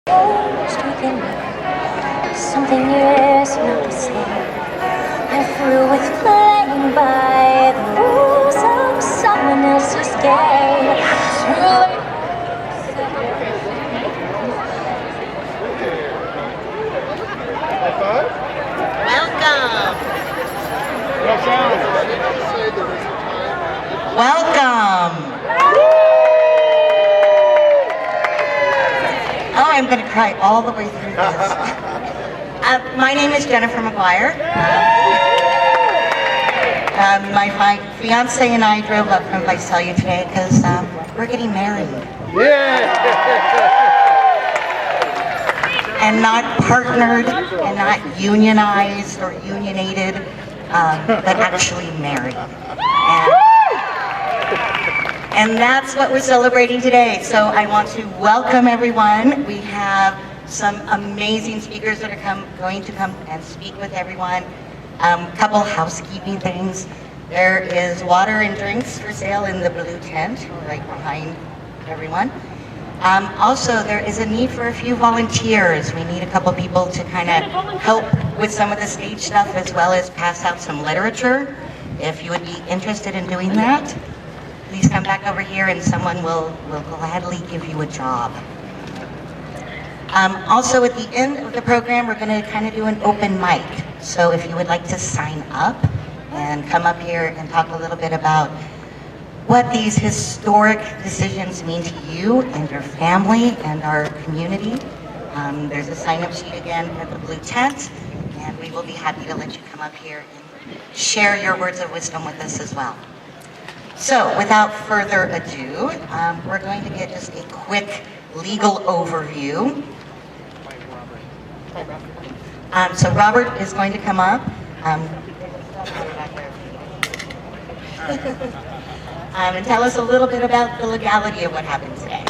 Stricken with something is not the same. I'm through with playing by the rules of someone else's game. Truly. Welcome. Oh, I'm going to cry all the way through this. My name is Jennifer McGuire. My fiance and I drove up from Visalia today because we're getting married. And not partnered and not unionized or unionated, but actually married. And that's what we're celebrating today. So I want to welcome everyone. We have some amazing speakers that are going to come and speak with everyone. Couple housekeeping things. There is water and drinks for sale in the blue tent right behind everyone. Also, there is a need for a few volunteers. We need a couple people to kind of help with some of the stage stuff as well as pass out some literature. If you would be interested in doing that, please come back over here and someone will gladly give you a job. Also, at the end of the program, we're going to kind of do an open mic. So if you would like to sign up and come up here and talk a little bit about what these historic decisions mean to you and your family and our community, there's a sign-up sheet again at the blue tent, and we will be happy to let you come up here and share your words of wisdom with us as well. So, without further ado, we're going to get just a quick legal overview. So Robert is going to come up and tell us a little bit about the legality of what happened today.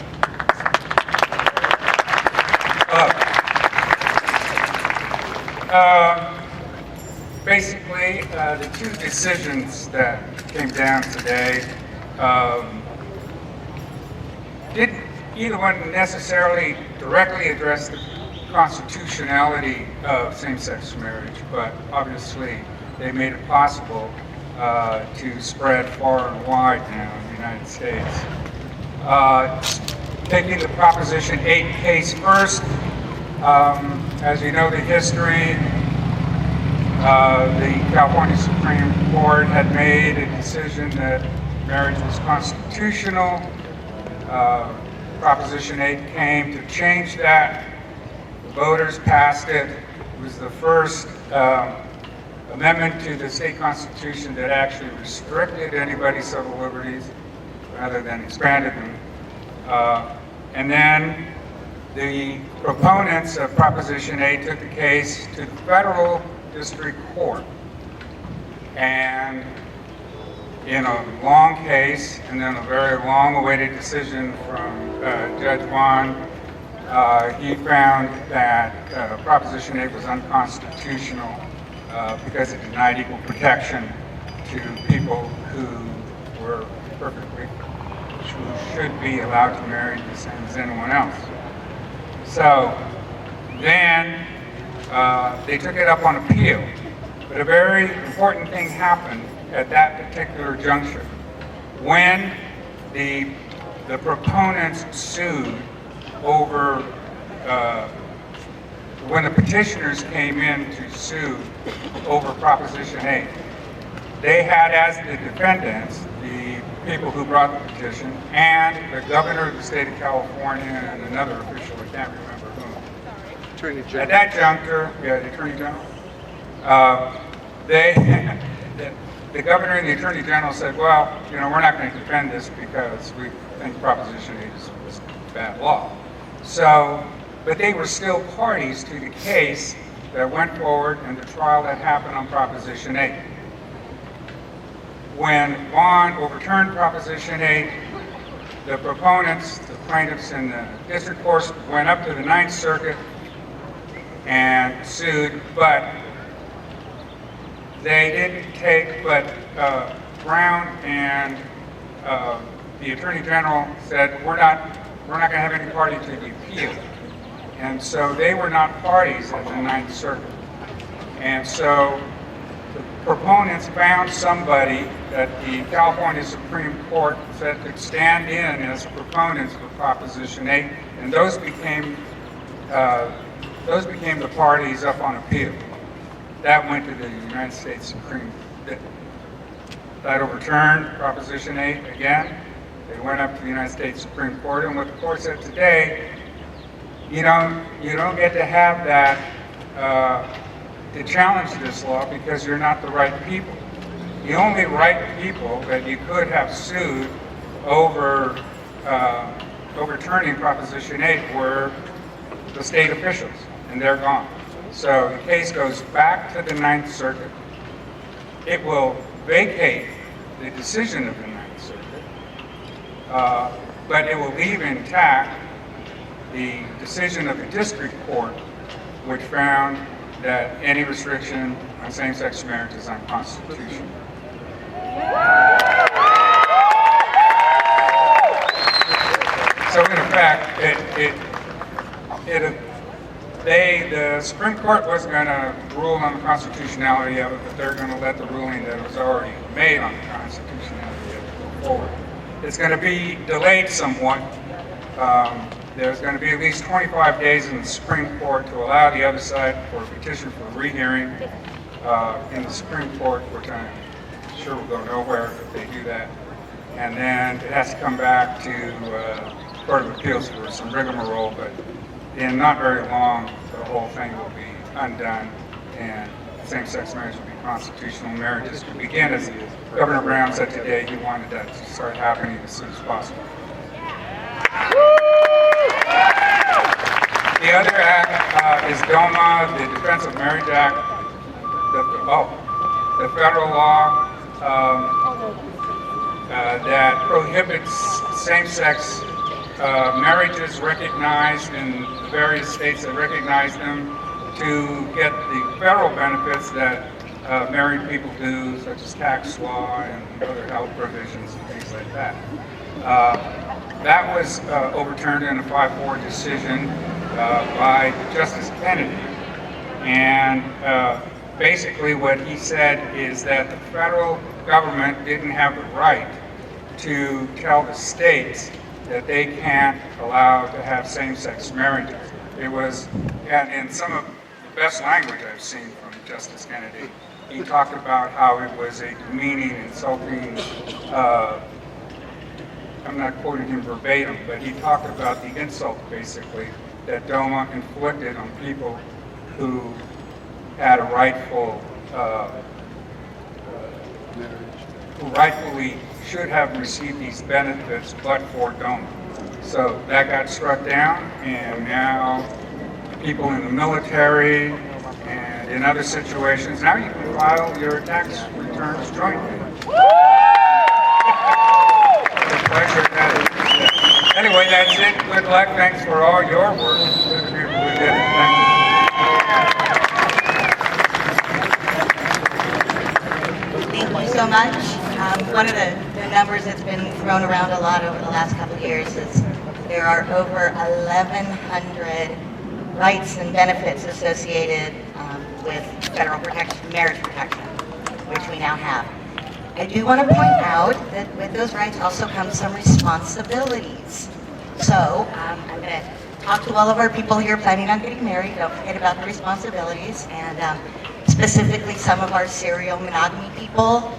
Basically, the two decisions that came down today didn't either one necessarily directly address the constitutionality of same-sex marriage, but obviously they made it possible to spread far and wide now in the United States. Taking the Proposition 8 case first, as you know the history, the California Supreme Court had made a decision that marriage was constitutional. Proposition 8 came to change that. The voters passed it. It was the first amendment to the state constitution that actually restricted anybody's civil liberties rather than expanded them. And then the proponents of Proposition 8 took the case to the federal district court. And in a long case, and then a very long-awaited decision from Judge Vaughn, he found that Proposition 8 was unconstitutional because it denied equal protection to people who were who should be allowed to marry the same as anyone else. So then they took it up on appeal. But a very important thing happened at that particular juncture. When the proponents sued over, when the petitioners came in to sue over Proposition 8, they had as the defendants the people who brought the petition and the governor of the state of California and another official, I can't remember whom. Attorney General. At that juncture, yeah, the Attorney General, the governor and the Attorney General said, well, you know, we're not going to defend this because we think Proposition 8 is bad law. So, but they were still parties to the case that went forward and the trial that happened on Proposition 8. When Vaughn overturned Proposition 8, the proponents, the plaintiffs in the district court went up to the Ninth Circuit and sued, but they didn't take, but Brown and the Attorney General said, we're not going to have any party to the appeal. And so they were not parties at the Ninth Circuit. And so the proponents found somebody that the California Supreme Court said could stand in as proponents for Proposition 8, and those became the parties up on appeal. That went to the United States Supreme Court. That overturned Proposition 8 again. It went up to the United States Supreme Court, and what the court said today, you don't get to have that to challenge this law because you're not the right people. The only right people that you could have sued over overturning Proposition 8 were the state officials, and they're gone. So the case goes back to the Ninth Circuit. It will vacate the decision of the Ninth Circuit, but it will leave intact the decision of the district court, which found that any restriction on same-sex marriage is unconstitutional. So in effect, the Supreme Court wasn't going to rule on the constitutionality of it, but they're going to let the ruling that was already made on the constitutionality of it go forward. It's going to be delayed somewhat. There's going to be at least 25 days in the Supreme Court to allow the other side for a petition for rehearing in the Supreme Court, which I'm sure will go nowhere if they do that. And then it has to come back to Court of Appeals for some rigmarole, but in not very long, the whole thing will be undone and same-sex marriage will be constitutional. Marriages can begin, as Governor Brown said today, he wanted that to start happening as soon as possible. The other act is DOMA, the Defense of Marriage Act, the federal law that prohibits same-sex marriages recognized in the various states that recognize them to get the federal benefits that married people do, such as tax law and other health provisions and things like that. That was overturned in a 5-4 decision by Justice Kennedy. And basically what he said is that the federal government didn't have the right to tell the states that they can't allow to have same-sex marriages. It was, and in some of the best language I've seen from Justice Kennedy, he talked about how it was a demeaning, insulting, I'm not quoting him verbatim, but he talked about the insult, basically, that DOMA inflicted on people who had a who rightfully should have received these benefits, but for DOMA. So that got struck down, and now people in the military and in other situations, now you can file your tax returns jointly. Anyway, that's it. Good luck. Thanks for all your work. Good people who did it. Thank you so much. One of the numbers that's been thrown around a lot over the last couple of years is there are over 1,100 rights and benefits associated with federal protection, marriage protection, which we now have. I do want to point out that with those rights also come some responsibilities. So I'm going to talk to all of our people here planning on getting married. Don't forget about the responsibilities, and specifically some of our serial monogamy people.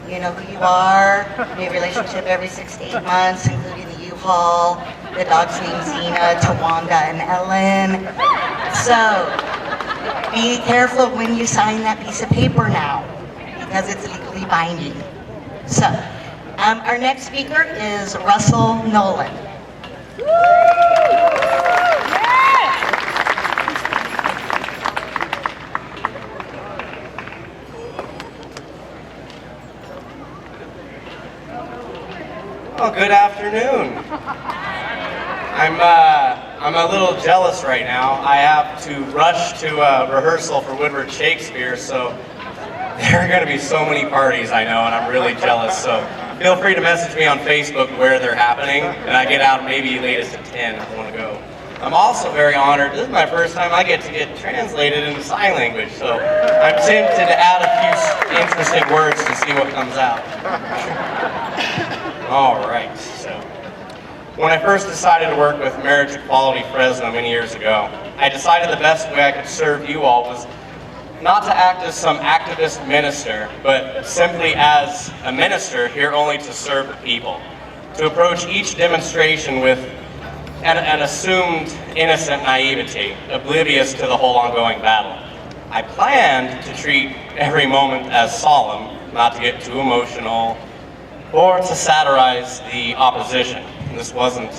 You know who you are. New relationship every 6 to 8 months, including the U-Haul, the dog's named Zena, Tawanda, and Ellen. So be careful when you sign that piece of paper now, because it's legally binding. So, our next speaker is Russell Nolan. Oh, good afternoon. I'm a little jealous right now. I have to rush to a rehearsal for Woodward Shakespeare, so there are going to be so many parties, I know, and I'm really jealous. So feel free to message me on Facebook where they're happening, and I get out maybe latest at 10 if I want to go. I'm also very honored. This is my first time I get to get translated into sign language, so I'm tempted to add a few interesting words to see what comes out. All right, so when I first decided to work with Marriage Equality Fresno many years ago, I decided the best way I could serve you all was not to act as some activist minister, but simply as a minister here only to serve the people. To approach each demonstration with an assumed innocent naivety, oblivious to the whole ongoing battle. I planned to treat every moment as solemn, not to get too emotional, or to satirize the opposition. This wasn't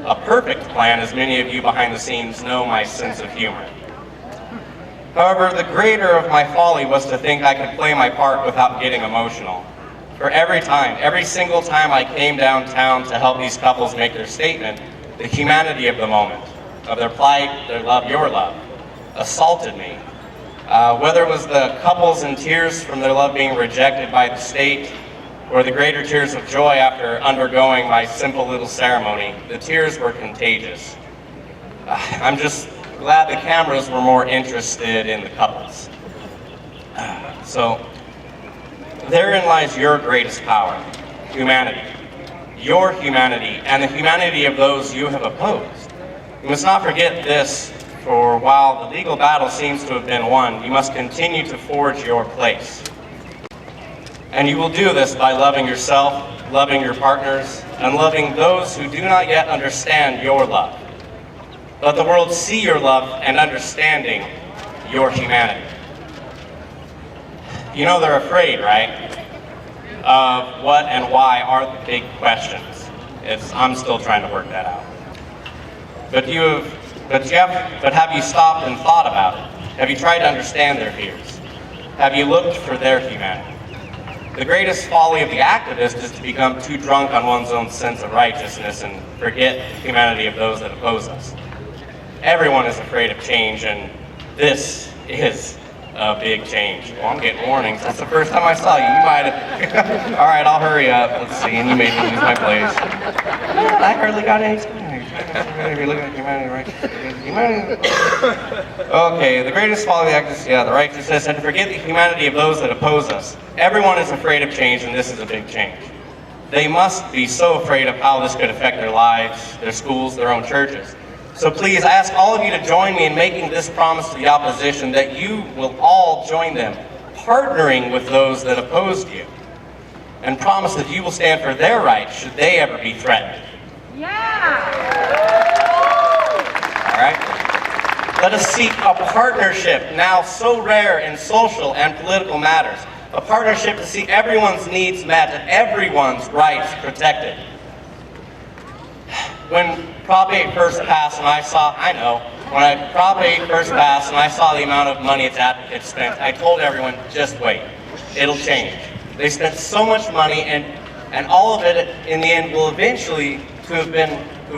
a perfect plan, as many of you behind the scenes know my sense of humor. However, the greater of my folly was to think I could play my part without getting emotional. For every single time I came downtown to help these couples make their statement, the humanity of the moment, of their plight, their love, your love, assaulted me. Whether it was the couples in tears from their love being rejected by the state, or the greater tears of joy after undergoing my simple little ceremony, the tears were contagious. I'm just glad the cameras were more interested in the couples. So, therein lies your greatest power, humanity. Your humanity, and the humanity of those you have opposed. You must not forget this, for while the legal battle seems to have been won, you must continue to forge your place. And you will do this by loving yourself, loving your partners, and loving those who do not yet understand your love. Let the world see your love and understanding your humanity. You know they're afraid, right? Of what and why are the big questions. I'm still trying to work that out. But have you stopped and thought about it? Have you tried to understand their fears? Have you looked for their humanity? The greatest folly of the activist is to become too drunk on one's own sense of righteousness and forget the humanity of those that oppose us. Everyone is afraid of change, and this is a big change. Well, I'm getting warnings. That's the first time I saw you. You might have. All right, I'll hurry up. Let's see. And you made me lose my place. I hardly got any time. If you're looking at humanity, right? Humanity. Okay, the greatest folly of the activist, the righteousness, and to forget the humanity of those that oppose us. Everyone is afraid of change, and this is a big change. They must be so afraid of how this could affect their lives, their schools, their own churches. So please, I ask all of you to join me in making this promise to the opposition that you will all join them, partnering with those that opposed you, and promise that you will stand for their rights should they ever be threatened. Yeah! All right? Let us seek a partnership now so rare in social and political matters, a partnership to see everyone's needs met and everyone's rights protected. When Prop 8 first passed and I saw the amount of its advocates spent, I told everyone, just wait, it'll change. They spent so much money and all of it in the end will eventually have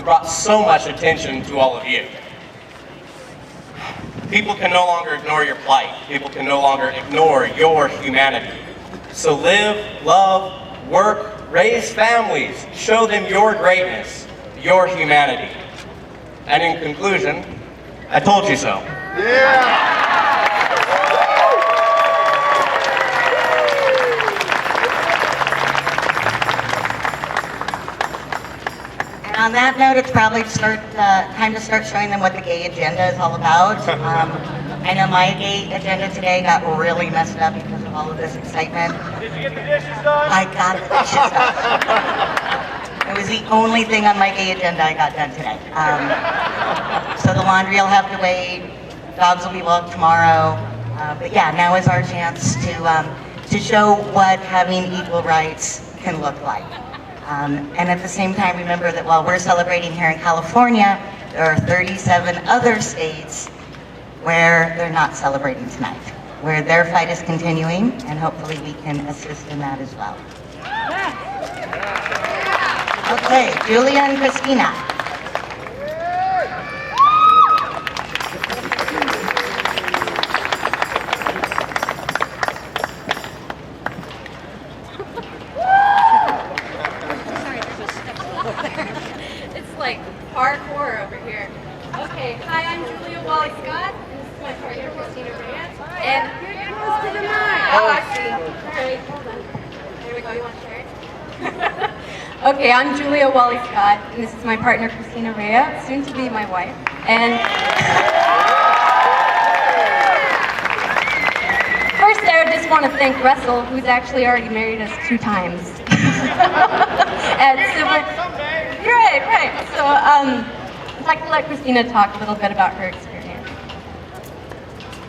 brought so much attention to all of you. People can no longer ignore your plight. People can no longer ignore your humanity. So live, love, work, raise families, show them your greatness, your humanity. And in conclusion, I told you so. And on that note, it's probably time to start showing them what the gay agenda is all about. I know my gay agenda today got really messed up because of all of this excitement. Did you get the dishes done? I got the dishes done. It was the only thing on my gay agenda I got done today. So the laundry will have to wait. Dogs will be walked tomorrow. But yeah, now is our chance to show what having equal rights can look like. And at the same time, remember that while we're celebrating here in California, there are 37 other states where they're not celebrating tonight, where their fight is continuing, and hopefully we can assist in that as well. Okay, Julia and Christina. Sorry, there's a step over there. It's like parkour over here. Okay, hi, I'm Julia Wally Scott. This is my partner, Christina Reyes. And you're close to the mic. Oh, I see. All right, hold on. There we go. You want to share it? Okay, I'm Julia Wally Scott, and this is my partner, Christina Reyes, soon to be my wife. And first, I just want to thank Russell, who's actually already married us 2 times. Right. So, I'd like to let Christina talk a little bit about her experience.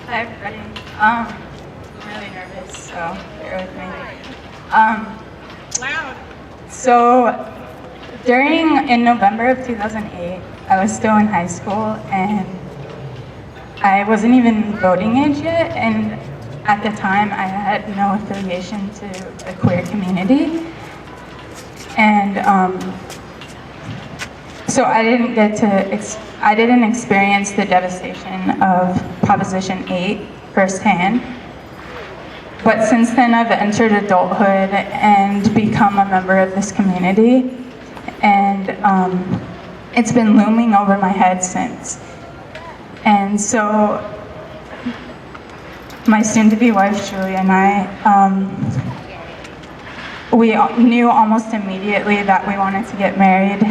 Hi everybody. I'm really nervous, so bear with me. So in November of 2008, I was still in high school and I wasn't even voting age yet, and at the time I had no affiliation to the queer community. And so I didn't experience the devastation of Proposition 8 firsthand. But since then I've entered adulthood and become a member of this community, and it's been looming over my head since. And so my soon-to-be wife Julia and I, we knew almost immediately that we wanted to get married,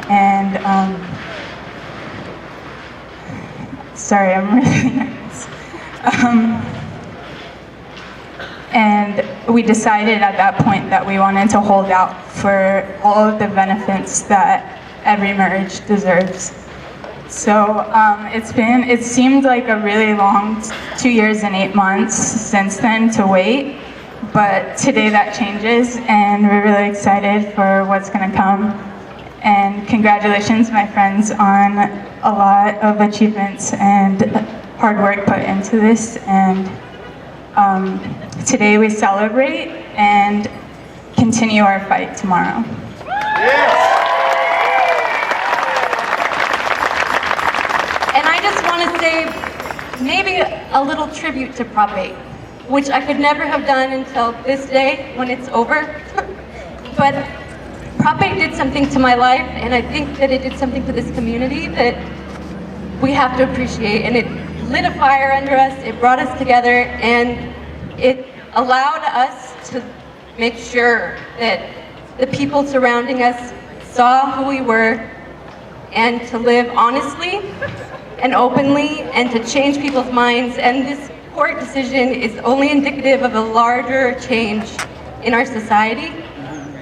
and sorry, I'm really nervous. And we decided at that point that we wanted to hold out for all of the benefits that every marriage deserves. So it seemed like a really long 2 years and 8 months since then to wait. But today that changes, and we're really excited for what's going to come. And congratulations, my friends, on a lot of achievements and hard work put into this. And today we celebrate and continue our fight tomorrow. And I just want to say maybe a little tribute to Prop 8, which I could never have done until this day when it's over. But Prop 8 did something to my life, and I think that it did something to this community that we have to appreciate. And it lit a fire under us, it brought us together, and it allowed us to make sure that the people surrounding us saw who we were, and to live honestly and openly, and to change people's minds. And this court decision is only indicative of a larger change in our society.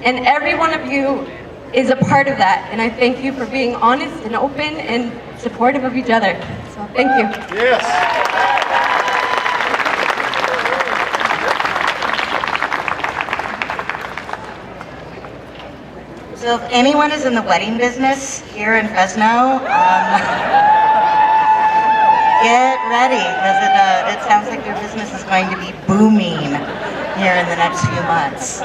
And every one of you is a part of that. And I thank you for being honest and open and supportive of each other. So thank you. Yes. So if anyone is in the wedding business here in Fresno, get ready, because it sounds like your business is going to be booming here in the next few months.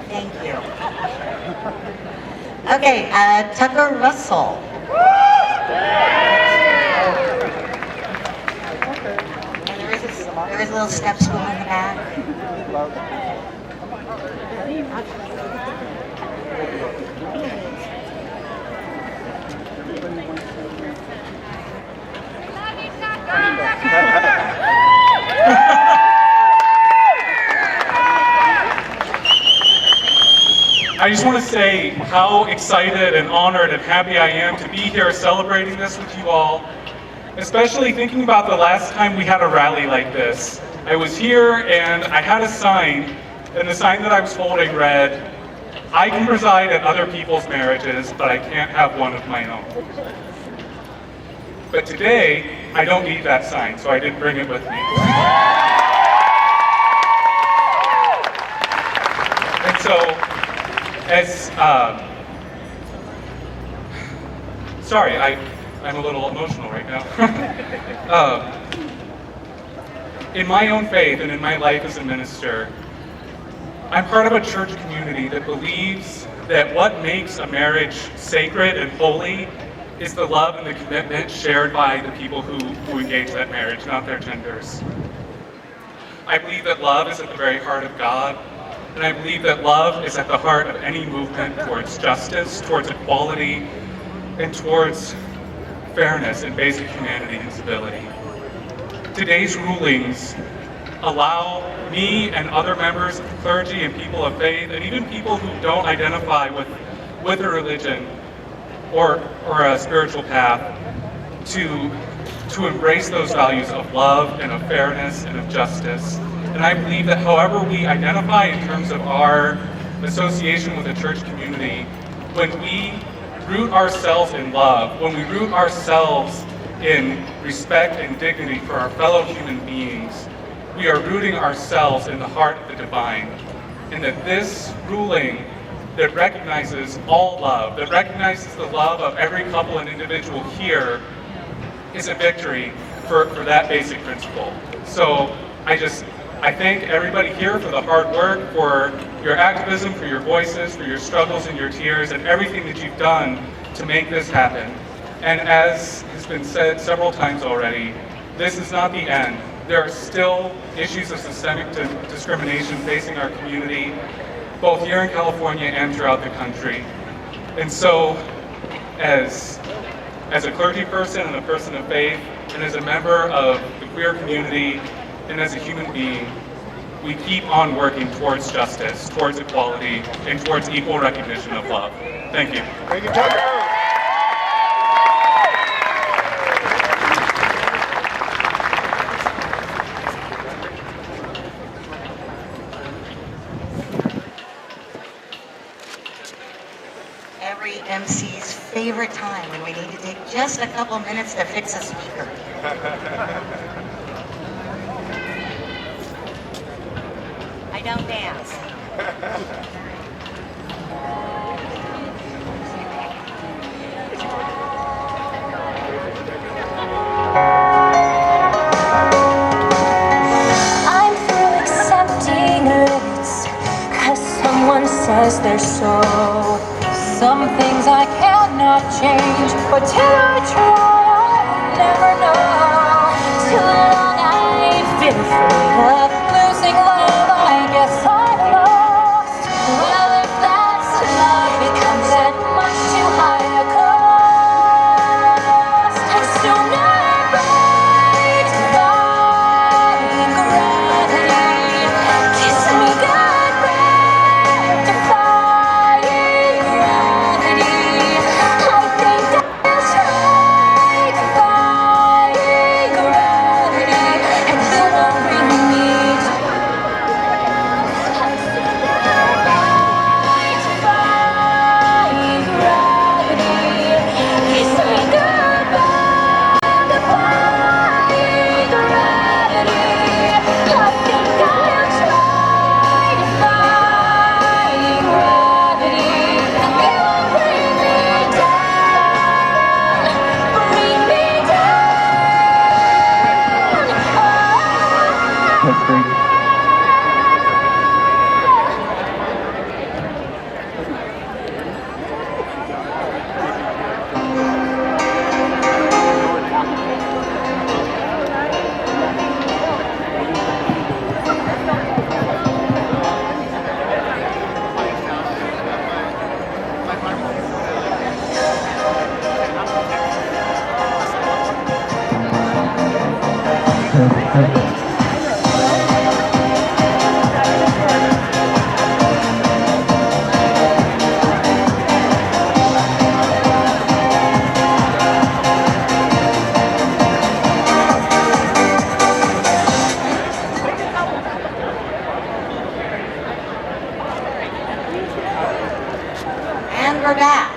Thank you. Okay, Tucker Russell. And there is a little step stool in the back. I just want to say how excited and honored and happy I am to be here celebrating this with you all, especially thinking about the last time we had a rally like this. I was here and I had a sign, and the sign that I was holding read, "I can preside at other people's marriages, but I can't have one of my own." But today, I don't need that sign, so I didn't bring it with me. And so, sorry, I'm a little emotional right now. In my own faith and in my life as a minister, I'm part of a church community that believes that what makes a marriage sacred and holy is the love and the commitment shared by the people who engage that marriage, not their genders. I believe that love is at the very heart of God, and I believe that love is at the heart of any movement towards justice, towards equality, and towards fairness, and basic humanity and civility. Today's rulings allow me and other members of the clergy and people of faith, and even people who don't identify with a religion or a spiritual path, to embrace those values of love and of fairness and of justice. And I believe that however we identify in terms of our association with the church community, when we root ourselves in love, when we root ourselves in respect and dignity for our fellow human beings, we are rooting ourselves in the heart of the divine. And that this ruling that recognizes all love, that recognizes the love of every couple and individual here, is a victory for that basic principle. So I thank everybody here for the hard work, for your activism, for your voices, for your struggles and your tears, and everything that you've done to make this happen. And as has been said several times already, this is not the end. There are still issues of systemic discrimination facing our community, both here in California and throughout the country. And so, as a clergy person and a person of faith, and as a member of the queer community, and as a human being, we keep on working towards justice, towards equality, and towards equal recognition of love. Thank you. Thank you, Tucker. Every MC's favorite time when we need to take just a couple minutes to fix a speaker. I don't dance. I'm through accepting limits, 'cause someone says they're so. Some things I cannot change, but till I try, I'll never know. Too long I've been afraid of losing love, I guess I'm lost. Well, if that's love, it comes at much too high a cost. And soon I break defying gravity. Kiss me goodbye, defying gravity. I think that's right, defying gravity. And you won't bring me down. Defying gravity. Kiss me goodbye, defying gravity. I think I'll try defying gravity. You won't bring me down, bring me down. That's great. And we're back.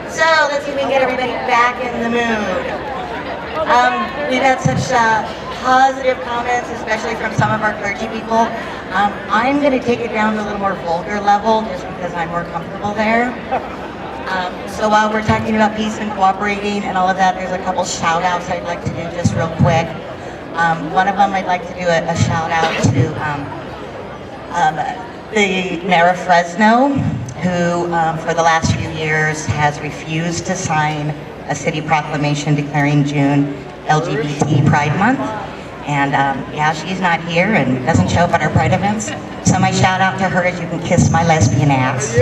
So let's see if we can get everybody back in the mood. We've had such positive comments, especially from some of our clergy people. I'm going to take it down to a little more vulgar level just because I'm more comfortable there. So while we're talking about peace and cooperating and all of that, there's a couple shout outs I'd like to do just real quick. One of them I'd like to do a shout out to the mayor of Fresno, who for the last few years has refused to sign a city proclamation declaring June LGBT Pride Month. And yeah, she's not here and doesn't show up at our Pride events. So my shout out to her is you can kiss my lesbian ass.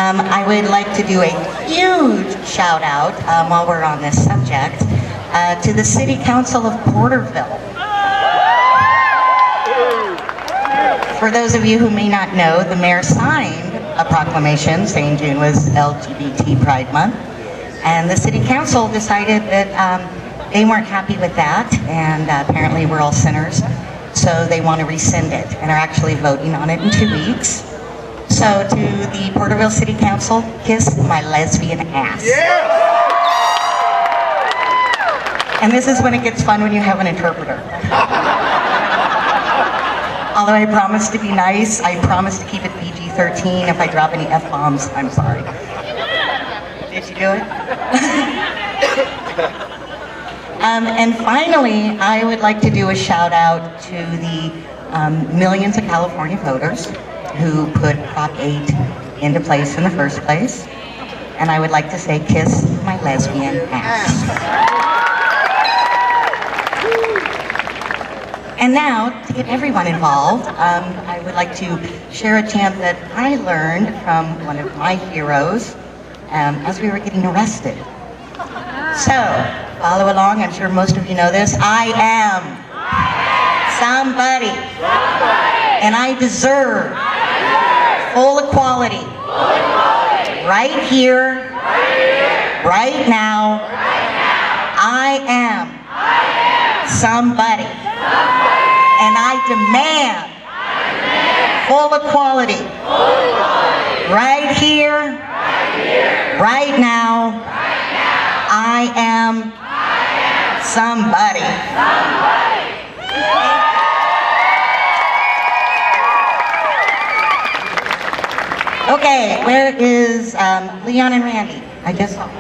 I would like to do a huge shout out while we're on this subject to the City Council of Porterville. For those of you who may not know, the mayor signed a proclamation saying June was LGBT Pride Month, and the City Council decided that they weren't happy with that, and apparently we're all sinners, so they want to rescind it and are actually voting on it in 2 weeks. So to the Porterville City Council, kiss my lesbian ass. Yeah. And this is when it gets fun, when you have an interpreter. Although I promise to be nice, I promise to keep it PG-13. If I drop any F-bombs, I'm sorry. Did you do it? And finally, I would like to do a shout out to the millions of California voters who put Prop 8 into place in the first place. And I would like to say, kiss my lesbian ass. And now, to get everyone involved, I would like to share a chant that I learned from one of my heroes as we were getting arrested. So, follow along, I'm sure most of you know this. I am somebody, and I deserve full equality right here, right now. I am somebody, and I demand full equality right here, right now. I am somebody. Okay, where is Leon and Randy? I just saw them.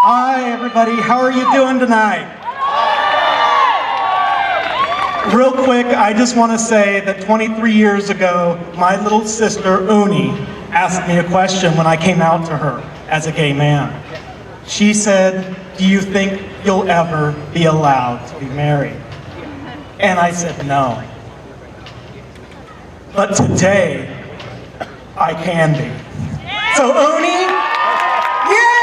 Hi, everybody. How are you doing tonight? Real quick, I just want to say that 23 years ago, my little sister, Uni, asked me a question when I came out to her as a gay man. She said, "Do you think you'll ever be allowed to be married?" And I said, "No." But today, I can be. So, Uni, yeah!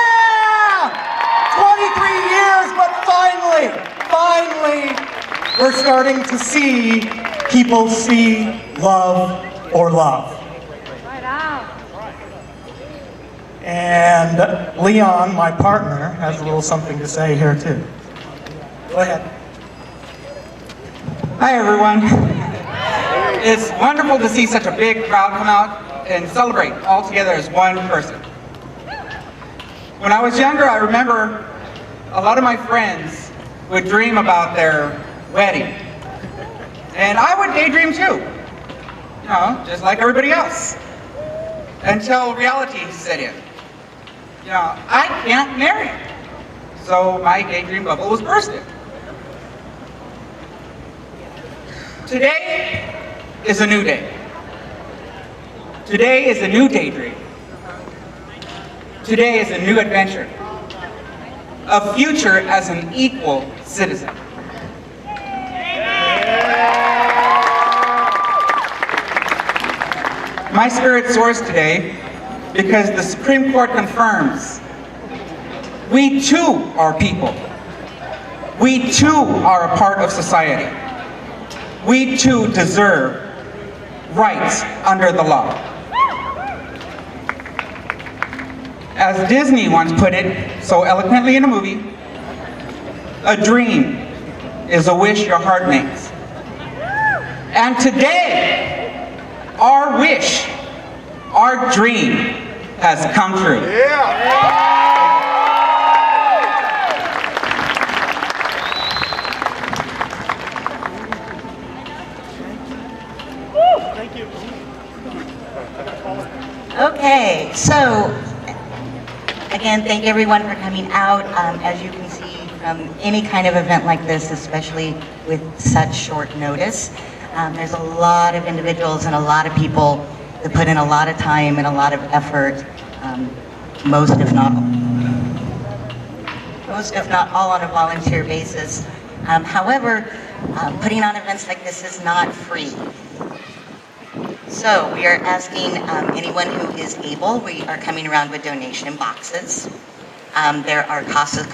23 years, but finally, we're starting to see people see love or love. And Leon, my partner, has a little something to say here too. Go ahead. Hi everyone. It's wonderful to see such a big crowd come out and celebrate all together as one person. When I was younger, I remember a lot of my friends would dream about their wedding. And I would daydream too, you know, just like everybody else. Until reality set in. You know, I can't marry. So my daydream bubble was bursted. Today is a new day. Today is a new daydream. Today is a new adventure. A future as an equal citizen. My spirit soars today because the Supreme Court confirms we too are people. We too are a part of society. We too deserve rights under the law. As Disney once put it so eloquently in a movie, a dream is a wish your heart makes. And today, our wish, our dream has come true. Thank you. Okay, so again, thank everyone for coming out. As you can see from any kind of event like this, especially with such short notice, there's a lot of individuals and a lot of people that put in a lot of time and a lot of effort, most if not all on a volunteer basis. However, putting on events like this is not free. So we are asking anyone who is able, we are coming around with donation boxes. There are costs, of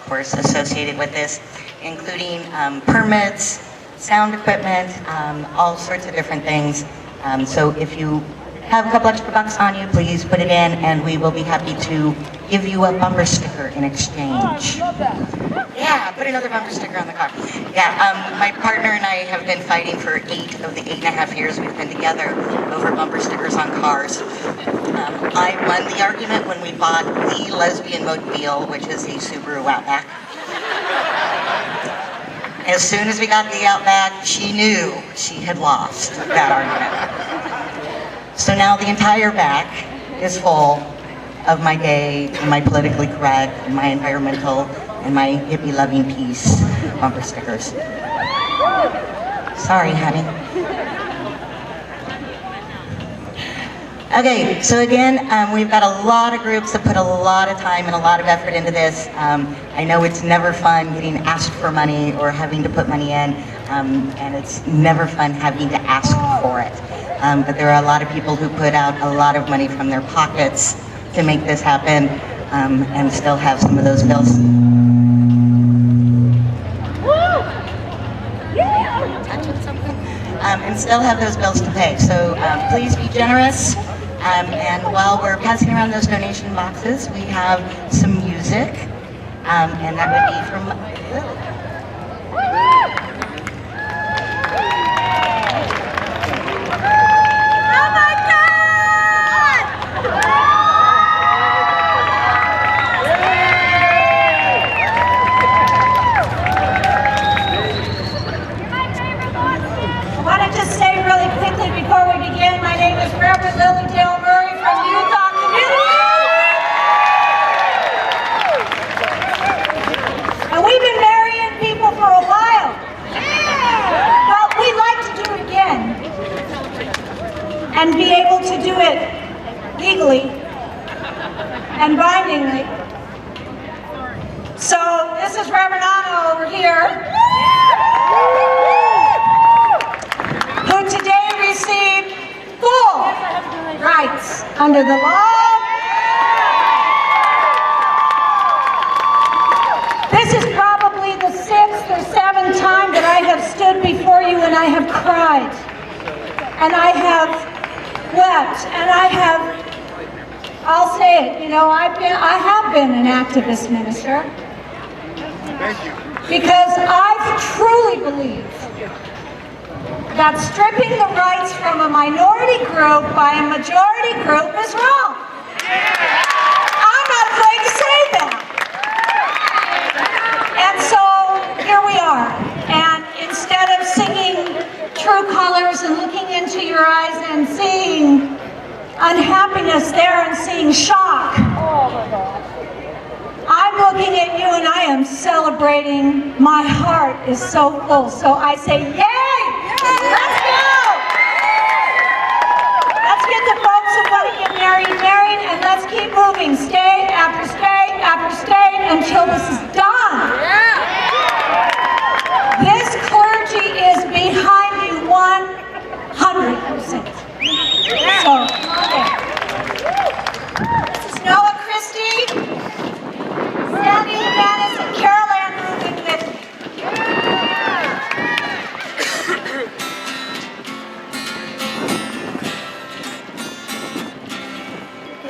course, associated with this, including permits, sound equipment, all sorts of different things. So if you have a couple extra bucks on you, please put it in, and we will be happy to give you a bumper sticker in exchange. Yeah, put another bumper sticker on the car. Yeah, my partner and I have been fighting for 8 of the 8.5 years we've been together over bumper stickers on cars. I won the argument when we bought the lesbian mobile, which is a Subaru Outback. As soon as we got the Outback, she knew she had lost that argument. So now the entire back is full of my gay, and my politically correct, and my environmental, and my hippie-loving peace bumper stickers. Sorry, honey. Okay, so again, we've got a lot of groups that put a lot of time and a lot of effort into this. I know it's never fun getting asked for money or having to put money in, and it's never fun having to ask for it. But there are a lot of people who put out a lot of money from their pockets to make this happen, and still have some of those bills. And still have those bills to pay. So please be generous. And while we're passing around those donation boxes, we have some music, and that would be from Lily. And be able to do it legally and bindingly. So this is Reverend Anna over here, who today received full rights under the law. This is probably the 6th or 7th time that I have stood before you and I have cried. And I have wept, and I'll say it, you know, I have been an activist minister. Thank you. Because I truly believe that stripping the rights from a minority group by a majority group is wrong. I'm not afraid to say that. And so here we are, and instead of singing true colors and looking into your eyes and seeing unhappiness there and seeing shock, I'm looking at you and I am celebrating. My heart is so full. So I say, yay! Let's go! Let's get the folks who want to get married, and let's keep moving. State after state after state until this is done. This clergy is behind you 100%. So, okay. This is Noah Christie, Sandy Hernandez, and Carol Ann Rubin with me.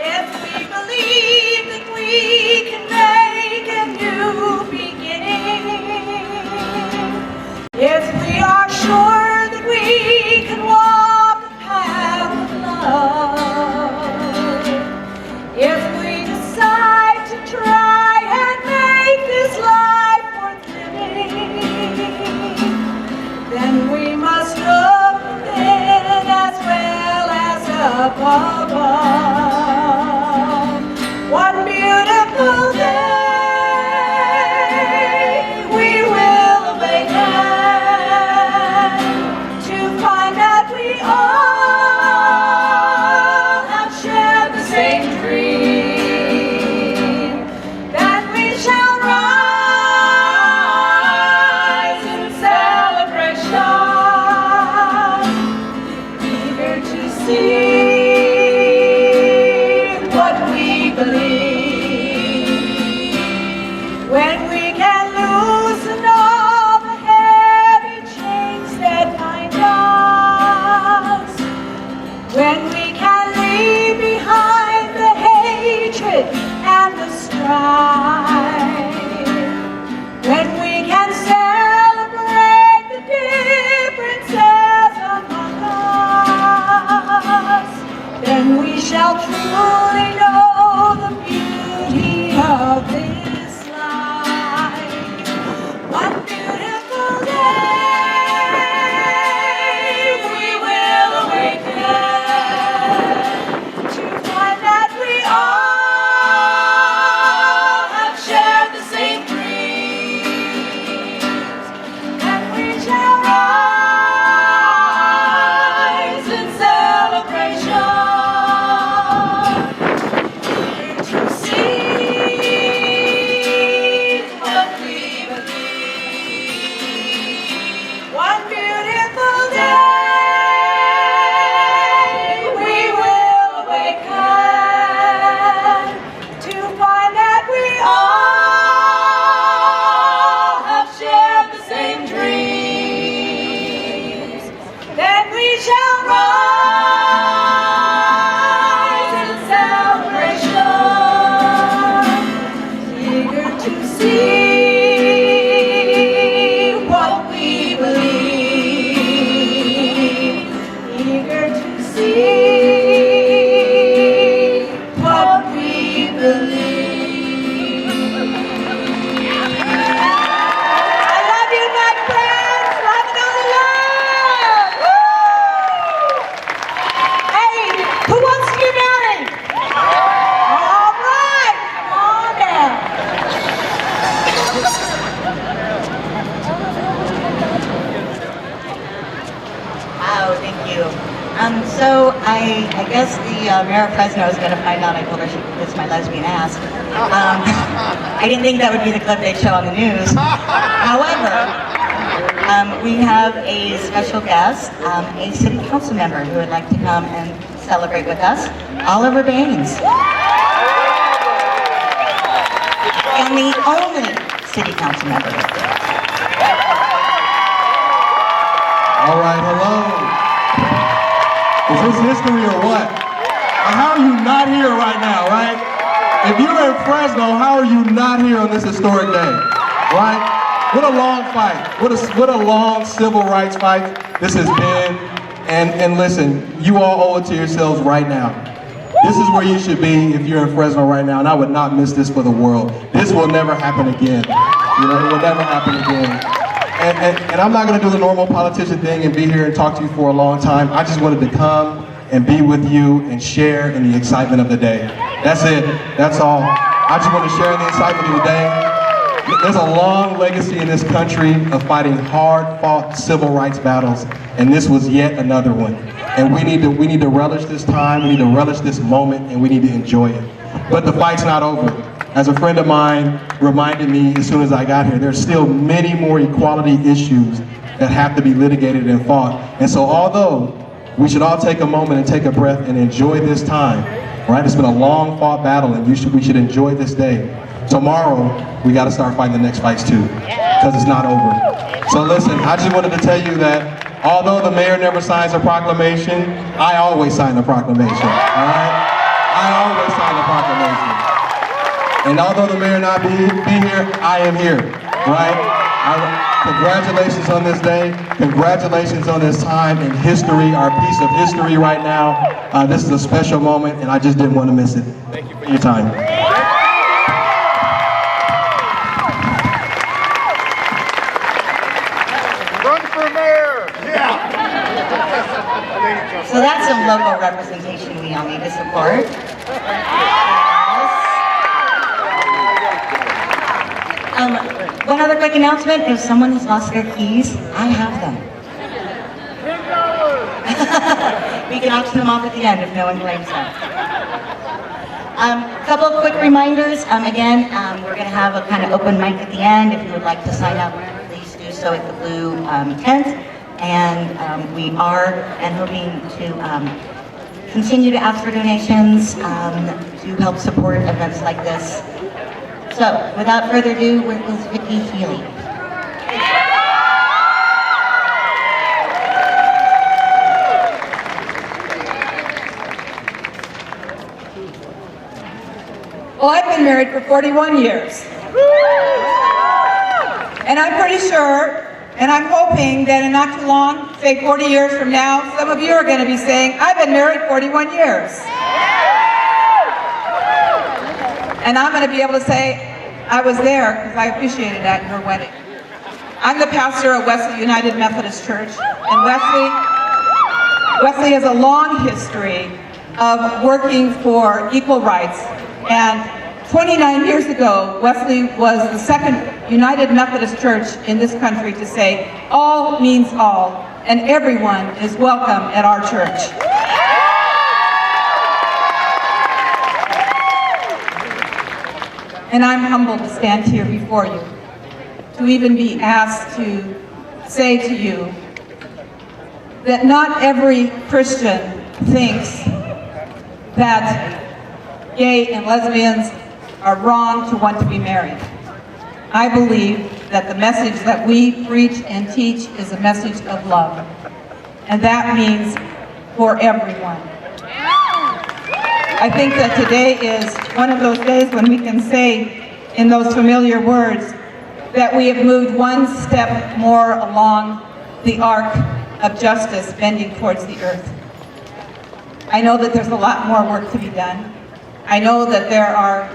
If we believe that we can make a new beginning, if we are sure that we can walk the path of love, if we decide to try and make this life worth living, then we must look within as well as above. One beautiful day, we will awaken to find that we are see what we believe, when we can loosen all the heavy chains that bind us, when we can leave behind the hatred and the strife, when we can celebrate the differences among us, then we shall truly know the beauty of this life. One beautiful day we will awaken to find that we all have shared the same dreams, and we shall rise in celebration to see what we believe. One beautiful day we will awaken to find that we all have shared the same dreams. Then we shall rise in celebration, eager to see what we believe, eager to see what we believe. I love you, my friends. Love and only love. Woo! Hey, who wants to be married? All right, come on down. Wow, thank you. So I guess the mayor of Fresno is going to find out I told her she could kiss my lesbian ass. I didn't think that would be the clip they'd show on the news. However, we have a special guest, a city council member who would like to come and celebrate with us, Oliver Baines. And the only city council member. All right, hello. Is this history or what? How are you not here right now, right? If you're in Fresno, how are you not here on this historic day, right? What a long fight. What a long civil rights fight this has been. And listen, you all owe it to yourselves right now. This is where you should be if you're in Fresno right now, and I would not miss this for the world. This will never happen again. You know, it will never happen again. And I'm not going to do the normal politician thing and be here and talk to you for a long time. I just wanted to come and be with you and share in the excitement of the day. That's it. That's all. I just want to share in the excitement of the day. There's a long legacy in this country of fighting hard-fought civil rights battles, and this was yet another one. And we need to relish this time, we need to relish this moment, and we need to enjoy it. But the fight's not over. As a friend of mine reminded me as soon as I got here, there's still many more equality issues that have to be litigated and fought. And so although we should all take a moment and take a breath and enjoy this time, right? It's been a long fought battle, and we should enjoy this day. Tomorrow, we got to start fighting the next fights too, because it's not over. So listen, I just wanted to tell you that although the mayor never signs a proclamation, I always sign the proclamation, all right? I always sign the proclamation. And although the mayor not be here, I am here, right? Congratulations on this day. Congratulations on this time in history, our piece of history right now. This is a special moment, and I just didn't want to miss it. Thank you for your time. Run for mayor! Yeah! So that's some local representation we all need to support. One other quick announcement, if someone has lost their keys, I have them. We can auction them off at the end if no one claims them. A couple of quick reminders. Again, we're going to have a kind of open mic at the end. If you would like to sign up, please do so at the blue tent. And we are hoping to continue to ask for donations to help support events like this. So, without further ado, where is Vicki Healy? Well, I've been married for 41 years. And I'm pretty sure, and I'm hoping that in not too long, say 40 years from now, some of you are going to be saying, I've been married 41 years. And I'm going to be able to say, I was there because I appreciated that in her wedding. I'm the pastor of Wesley United Methodist Church, and Wesley has a long history of working for equal rights. And 29 years ago, Wesley was the second United Methodist Church in this country to say, all means all, and everyone is welcome at our church. And I'm humbled to stand here before you, to even be asked to say to you that not every Christian thinks that gay and lesbians are wrong to want to be married. I believe that the message that we preach and teach is a message of love. And that means for everyone. I think that today is one of those days when we can say in those familiar words that we have moved one step more along the arc of justice bending towards the earth. I know that there's a lot more work to be done. I know that there are,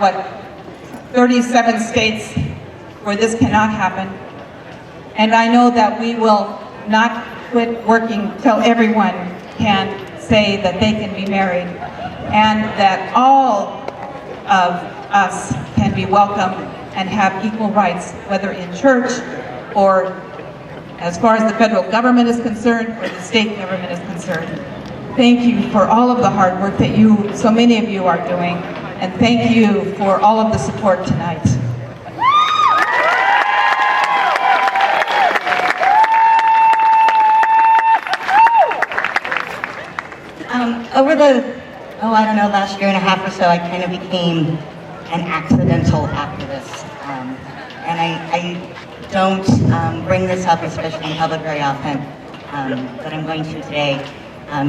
37 states where this cannot happen. And I know that we will not quit working till everyone can say that they can be married, and that all of us can be welcome and have equal rights, whether in church or as far as the federal government is concerned or the state government is concerned. Thank you for all of the hard work that so many of you are doing, and thank you for all of the support tonight. Over the, I don't know, last year and a half or so, I kind of became an accidental activist. And I don't bring this up, especially in public, very often, but I'm going to today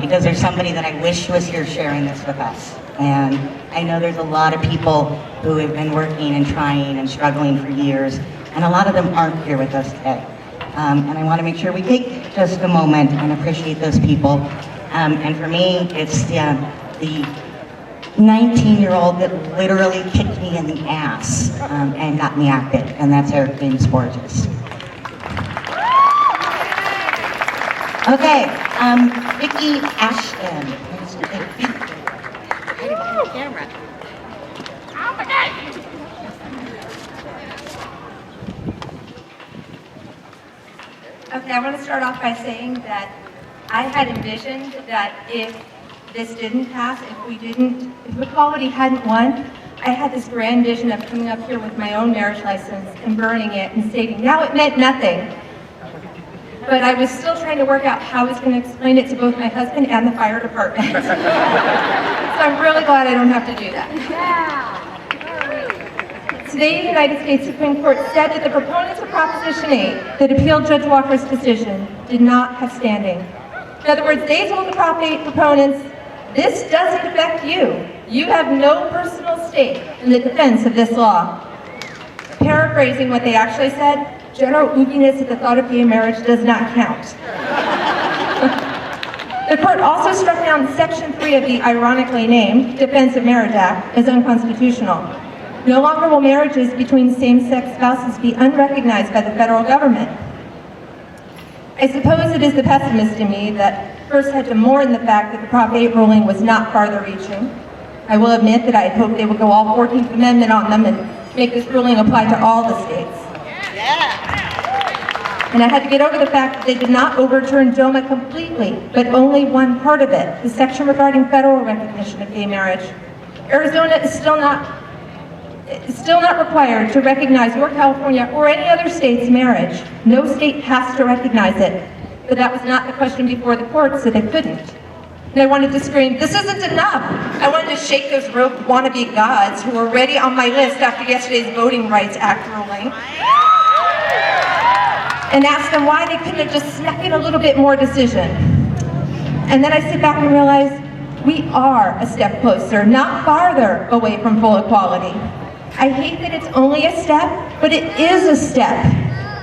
because there's somebody that I wish was here sharing this with us. And I know there's a lot of people who have been working and trying and struggling for years, and a lot of them aren't here with us today. And I want to make sure we take just a moment and appreciate those people. And for me, it's the 19-year-old that literally kicked me in the ass and got me active, and that's Eric James Borges. Okay, Vicki Ashton. Camera. Okay, I want to start off by saying that I had envisioned that if this didn't pass, if equality hadn't won, I had this grand vision of coming up here with my own marriage license and burning it and stating, now it meant nothing. But I was still trying to work out how I was going to explain it to both my husband and the fire department. So I'm really glad I don't have to do that. Today, the United States Supreme Court said that the proponents of Proposition 8 that appealed Judge Walker's decision did not have standing. In other words, they told the Prop 8 proponents, this doesn't affect you. You have no personal stake in the defense of this law. Paraphrasing what they actually said, general ooginess at the thought of gay marriage does not count. The court also struck down Section 3 of the ironically named Defense of Marriage Act as unconstitutional. No longer will marriages between same-sex spouses be unrecognized by the federal government. I suppose it is the pessimist in me that first had to mourn the fact that the Prop 8 ruling was not farther-reaching. I will admit that I had hoped they would go all 14th Amendment on them and make this ruling apply to all the states. And I had to get over the fact that they did not overturn DOMA completely, but only one part of it, the section regarding federal recognition of gay marriage. Arizona is still not required to recognize your California or any other state's marriage. No state has to recognize it, but that was not the question before the court, so they couldn't. And I wanted to scream, this isn't enough. I wanted to shake those rogue wannabe gods who were already on my list after yesterday's Voting Rights Act ruling, and ask them why they couldn't have just snuck in a little bit more decision. And then I sit back and realize we are a step closer, not farther away from full equality. I hate that it's only a step, but it is a step.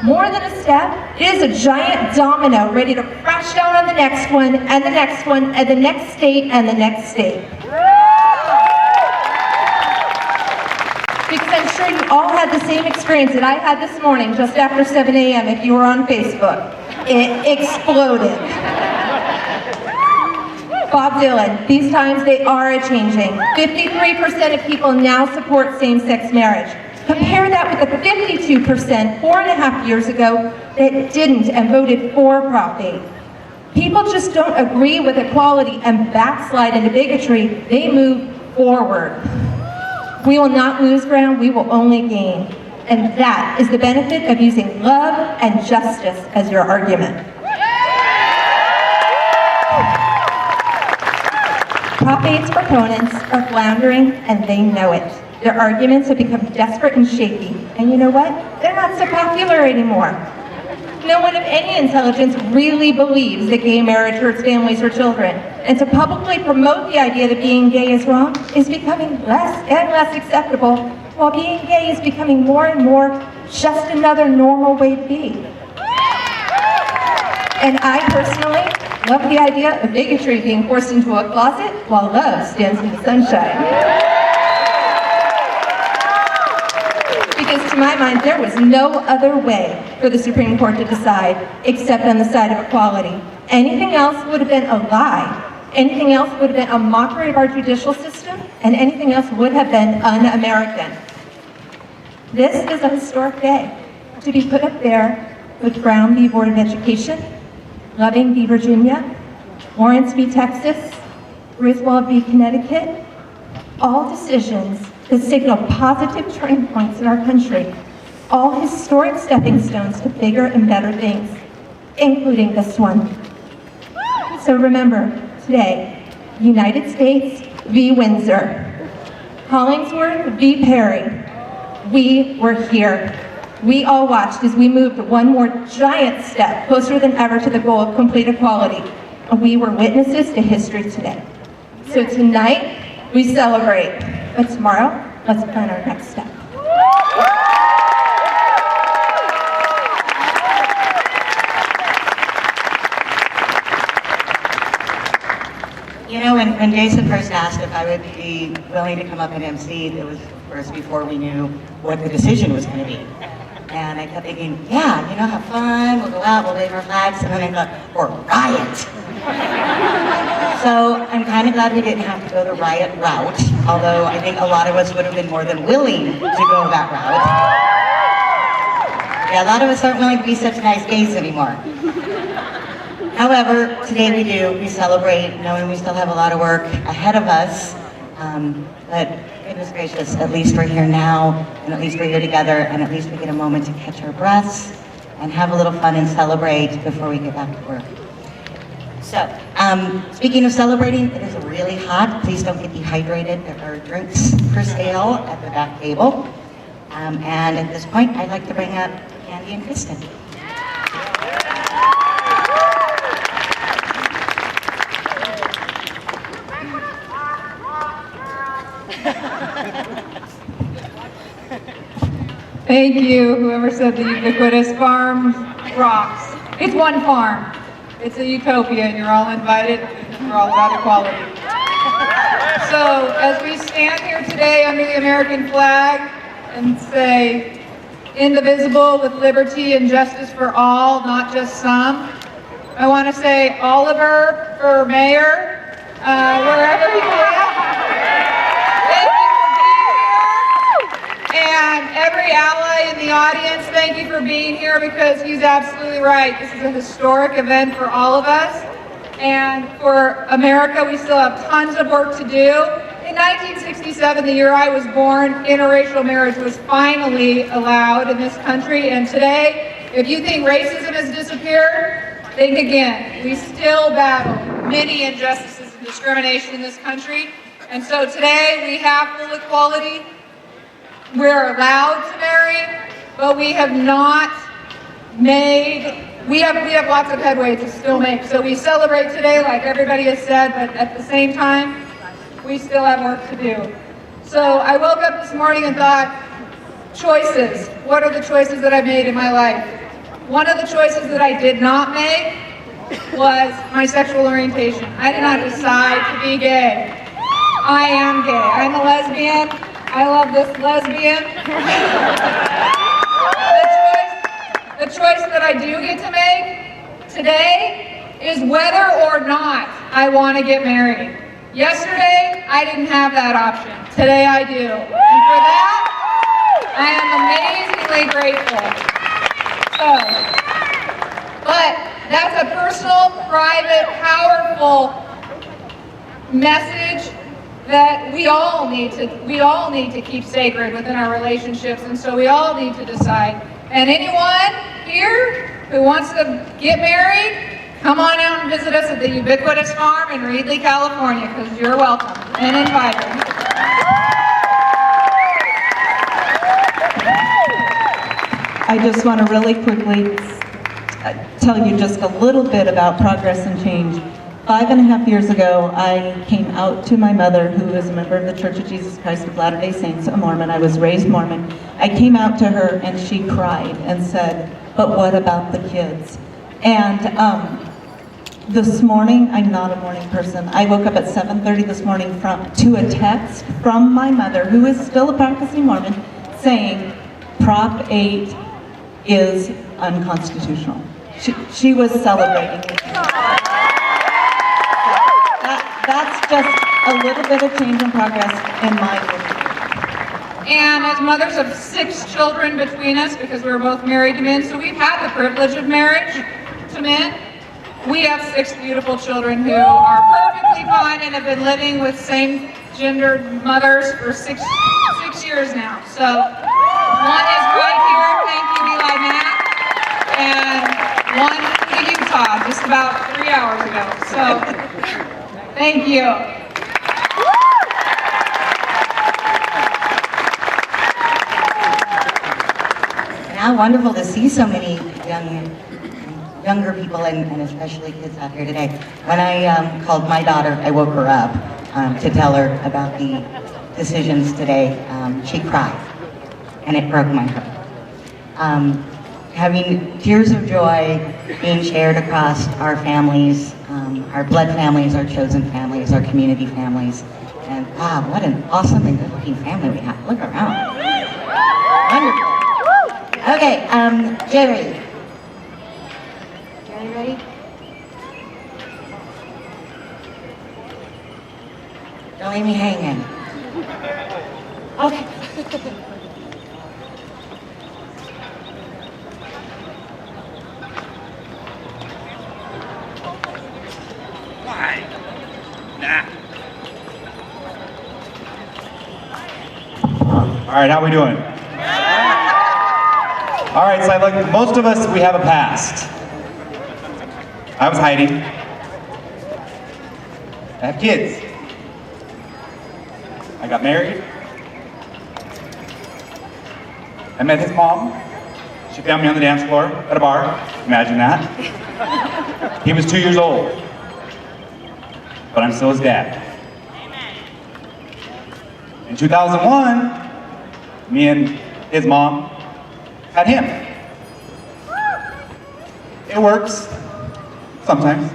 More than a step, it is a giant domino ready to crash down on the next one, and the next one, and the next state, and the next state. Because I'm sure you all had the same experience that I had this morning, just after 7 a.m. if you were on Facebook. It exploded. Bob Dylan, these times they are a-changing. 53% of people now support same-sex marriage. Compare that with the 52% 4.5 years ago that didn't and voted for Prop 8. People just don't agree with equality and backslide into bigotry. They move forward. We will not lose ground, we will only gain. And that is the benefit of using love and justice as your argument. Prop 8's proponents are floundering, and they know it. Their arguments have become desperate and shaky. And you know what? They're not so popular anymore. No one of any intelligence really believes that gay marriage hurts families or children. And to publicly promote the idea that being gay is wrong is becoming less and less acceptable, while being gay is becoming more and more just another normal way to be. And I personally love the idea of bigotry being forced into a closet while love stands in the sunshine. Because to my mind, there was no other way for the Supreme Court to decide except on the side of equality. Anything else would have been a lie. Anything else would have been a mockery of our judicial system, and anything else would have been un-American. This is a historic day to be put up there with Brown v. Board of Education, Loving v. Virginia, Lawrence v. Texas, Griswold v. Connecticut, all decisions that signal positive turning points in our country, all historic stepping stones to bigger and better things, including this one. So remember, today, United States v. Windsor, Hollingsworth v. Perry, we were here. We all watched as we moved one more giant step closer than ever to the goal of complete equality. And we were witnesses to history today. So tonight, we celebrate. But tomorrow, let's plan our next step. You know, when Jason first asked if I would be willing to come up and MC, it was, of course, before we knew what the decision was going to be. And I kept thinking, yeah, you know, have fun, we'll go out, we'll wave our flags, and then I thought, or riot. So I'm kind of glad we didn't have to go the riot route, although I think a lot of us would have been more than willing to go that route. Yeah, a lot of us aren't willing to be such nice gays anymore. However, today we do. We celebrate, knowing we still have a lot of work ahead of us. But goodness gracious, at least we're here now, and at least we're here together, and at least we get a moment to catch our breaths and have a little fun and celebrate before we get back to work. So, speaking of celebrating, it is really hot. Please don't get dehydrated. There are drinks for sale at the back table. And at this point, I'd like to bring up Candy and Kristen. Thank you, whoever said the ubiquitous farm rocks. It's one farm. It's a utopia, and you're all invited. We're all about equality. So, as we stand here today under the American flag and say, indivisible with liberty and justice for all, not just some, I want to say Oliver for mayor, wherever you live. And every ally in the audience, thank you for being here, because he's absolutely right. This is a historic event for all of us. And for America, we still have tons of work to do. In 1967, the year I was born, interracial marriage was finally allowed in this country. And today, if you think racism has disappeared, think again. We still battle many injustices discrimination in this country. And so today we have full equality. We're allowed to marry, but we have not made, we have lots of headway to still make. So we celebrate today like everybody has said, but at the same time, we still have work to do. So I woke up this morning and thought, choices. What are the choices that I made in my life? One of the choices that I did not make was my sexual orientation. I did not decide to be gay. I am gay. I'm a lesbian. I love this lesbian. The choice that I do get to make today is whether or not I want to get married. Yesterday, I didn't have that option. Today I do. And for that, I am amazingly grateful. So, but that's a personal, private, powerful message that we all need to keep sacred within our relationships, and so we all need to decide. And anyone here who wants to get married, come on out and visit us at the Ubiquitous Farm in Reedley, California, because you're welcome and invited. I just want to really quickly tell you just a little bit about progress and change. 5.5 years ago, I came out to my mother, who is a member of the Church of Jesus Christ of Latter-day Saints, a Mormon. I was raised Mormon. I came out to her and she cried and said, "But what about the kids?" And this morning, I'm not a morning person. I woke up at 7:30 this morning to a text from my mother, who is still a practicing Mormon, saying Prop 8 is unconstitutional. She was celebrating. That's just a little bit of change and progress in my life. And as mothers of 6 children between us, because we're both married to men, so we've had the privilege of marriage to men. We have 6 beautiful children who are perfectly fine and have been living with same-gendered mothers for 6 years now. So one is right here, thank you, Eli Mack, and one in Utah just about 3 hours ago. So thank you. How wonderful to see so many younger people and especially kids out here today. When I called my daughter, I woke her up to tell her about the decisions today. She cried, and it broke my heart. Having tears of joy being shared across our families, our blood families, our chosen families, our community families. And wow, what an awesome and good-looking family we have. Look around. Wonderful. Okay, Jerry. Jerry, ready? Don't leave me hanging. Okay. Why? Nah. All right, how we doing? All right, so like most of us, we have a past. I was hiding. I have kids. I got married. I met his mom. She found me on the dance floor at a bar. Imagine that. He was 2 years old. But I'm still his dad. In 2001, me and his mom had him. It works, sometimes.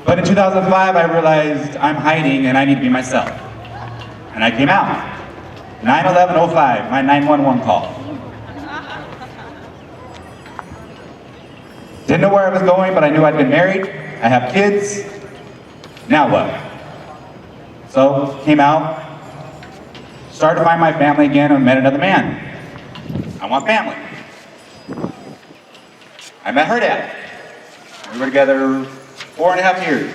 But in 2005, I realized I'm hiding and I need to be myself. And I came out. 9/11/05, my 911 call. Didn't know where I was going, but I knew I'd been married. I have kids. Now what? So, came out, started to find my family again, and met another man. I want family. I met her dad. We were together 4.5 years.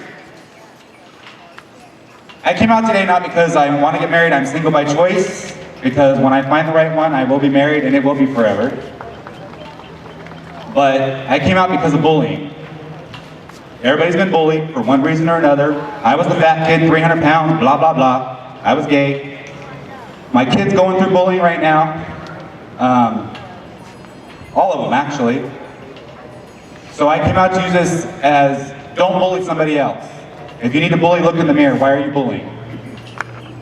I came out today not because I want to get married, I'm single by choice, because when I find the right one, I will be married and it will be forever. But I came out because of bullying. Everybody's been bullied for one reason or another. I was the fat kid, 300 pounds, blah, blah, blah. I was gay. My kid's going through bullying right now. All of them, actually. So I came out to use this as, don't bully somebody else. If you need to bully, look in the mirror. Why are you bullying?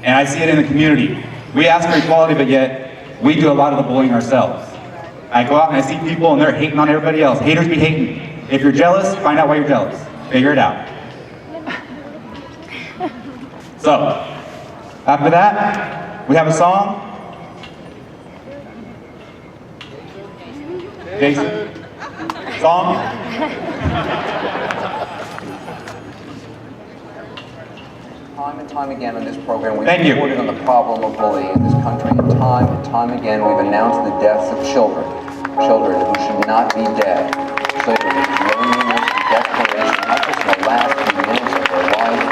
And I see it in the community. We ask for equality, but yet we do a lot of the bullying ourselves. I go out and I see people and they're hating on everybody else. Haters be hating. If you're jealous, find out why you're jealous. Figure it out. So, after that, we have a song. Jason, song. Time and time again on this program, we've Thank you. reported on the problem of bullying in this country, and time again, we've announced the deaths of children who should not be dead, children whose loneliness and desperation, not just in the last few minutes of their life,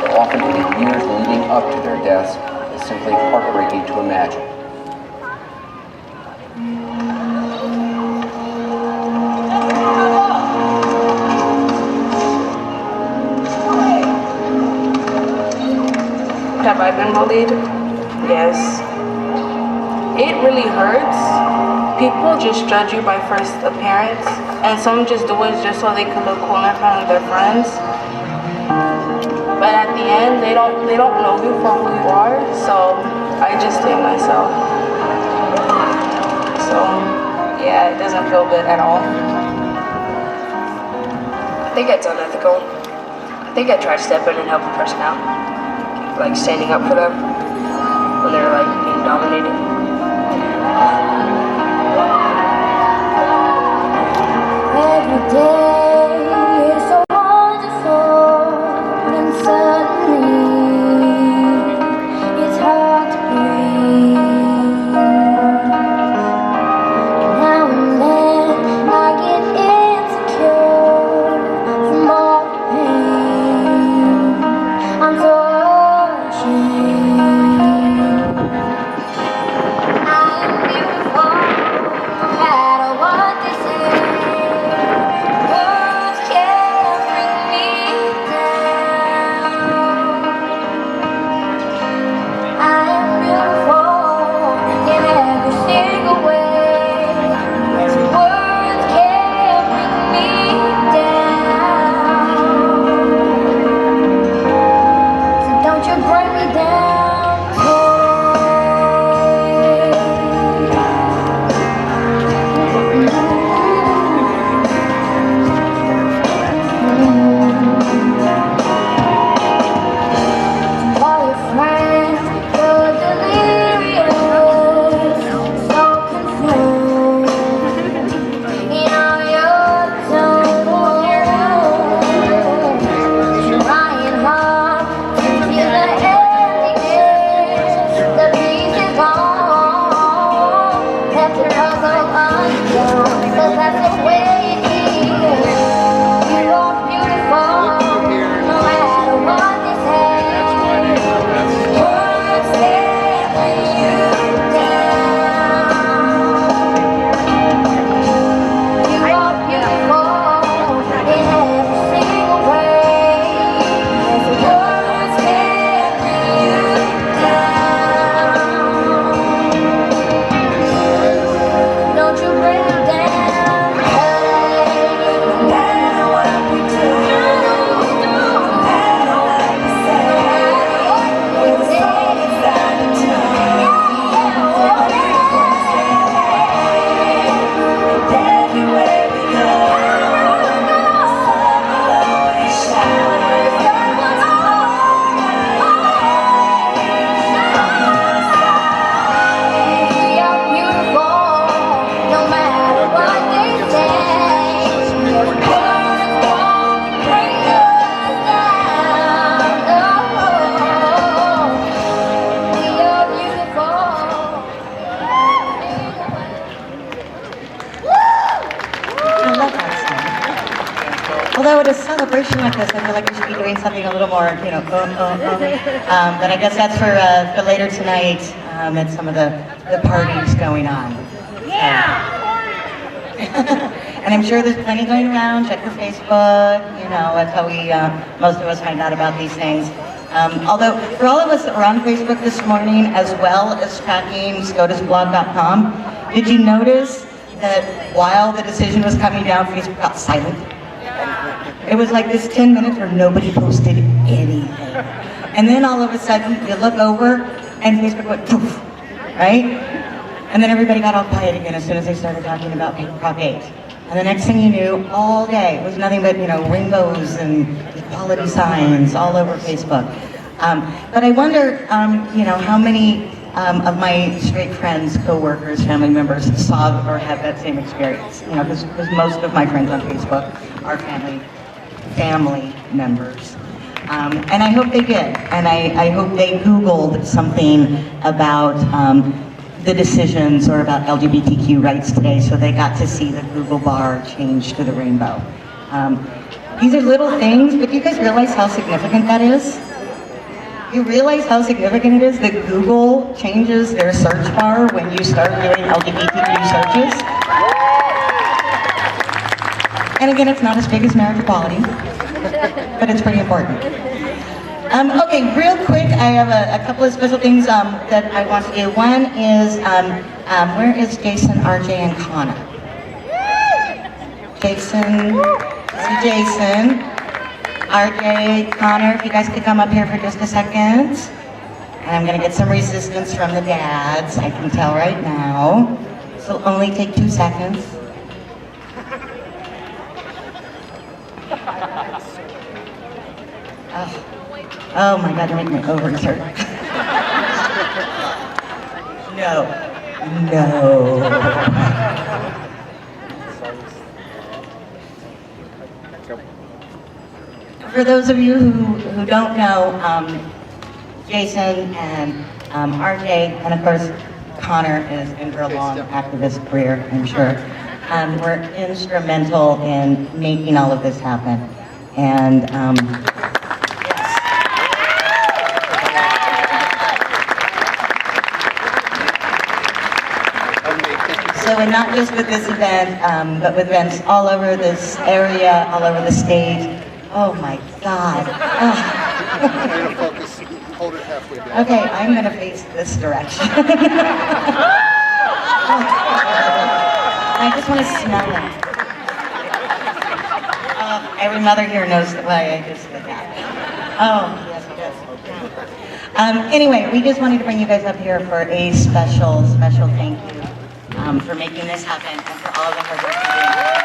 but often in the years leading up to their deaths, is simply heartbreaking to imagine. Have I been bullied? Yes. It really hurts. People just judge you by first appearance, and some just do it just so they can look cool in front of their friends. But at the end, they don't know you for who you are, so I just stay myself. So yeah, it doesn't feel good at all. I think it's unethical. I think I try to step in and help a person out. Like standing up for them when they're like being dominated. Every day is so wonderful, and suddenly it's hard to breathe. Now and then I get insecure from all the pain. I'm so Although at a celebration like this, I feel like we should be doing something a little more, you know, but I guess that's for later tonight at some of the parties going on. Yeah! And I'm sure there's plenty going around. Check your Facebook. You know, that's how we, most of us find out about these things. Although, for all of us that were on Facebook this morning, as well as tracking scotusblog.com, did you notice that while the decision was coming down, Facebook got silent? It was like this 10 minutes where nobody posted anything. And then all of a sudden, you look over, and Facebook went poof, right? And then everybody got all quiet again as soon as they started talking about Prop 8. And the next thing you knew, all day, it was nothing but, you know, rainbows and equality signs all over Facebook. But I wonder, you know, how many of my straight friends, co-workers, family members saw or had that same experience. You know, because most of my friends on Facebook are family members. And I hope they did. And I hope they Googled something about the decisions or about LGBTQ rights today, so they got to see the Google bar change to the rainbow. These are little things, but do you guys realize how significant that is? You realize how significant it is that Google changes their search bar when you start doing LGBTQ searches? And again, it's not as big as marriage equality, but it's pretty important. Okay, real quick, I have a couple of special things that I want to do. One is, where is Jason, RJ, and Connor? Jason, see Jason, RJ, Connor, if you guys could come up here for just a second. And I'm gonna get some resistance from the dads, I can tell right now. This will only take 2 seconds. Oh my God, you're making my ovaries hurt. No. For those of you who don't know, Jason and RJ, and of course Connor is in for a long activist career, I'm sure, were instrumental in making all of this happen. And so, and not just with this event, but with events all over this area, all over the state. Oh my God. Okay, I'm gonna face this direction. I just want to smell it. Every mother here knows why I just did that. Oh, yes, it does. Anyway, we just wanted to bring you guys up here for a special thank you for making this happen and for all of the hard work you're doing.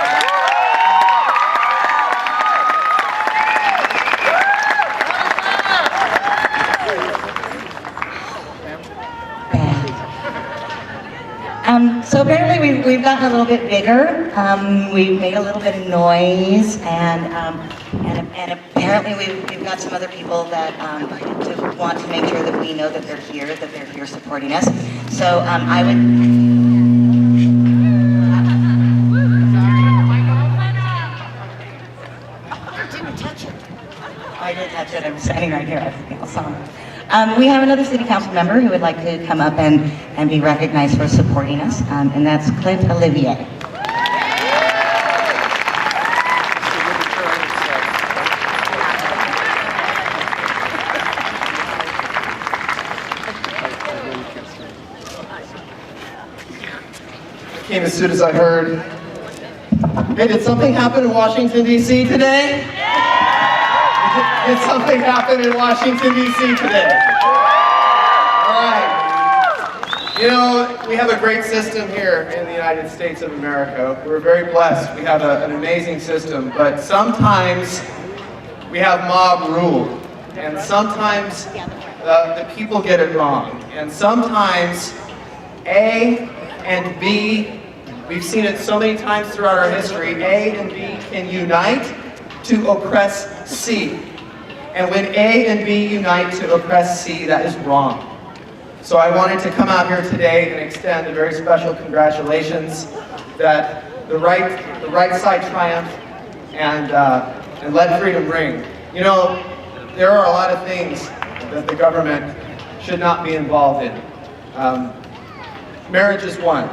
So apparently we've gotten a little bit bigger. We've made a little bit of noise, and apparently we've got some other people that want to make sure that we know that they're here supporting us. So I would. I did touch it. I'm standing right here. I think I saw him. We have another city council member who would like to come up and be recognized for supporting us, and that's Clint Olivier. Came as soon as I heard. Hey, did something happen in Washington, D.C. today? Did something happen in Washington, D.C. today? All right. You know, we have a great system here in the United States of America. We're very blessed. We have an amazing system, but sometimes we have mob rule, and sometimes the people get it wrong, and sometimes A and B, we've seen it so many times throughout our history, A and B can unite to oppress C. And when A and B unite to oppress C, that is wrong. So I wanted to come out here today and extend a very special congratulations that the right side triumphed and let freedom ring. You know, there are a lot of things that the government should not be involved in. Marriage is one.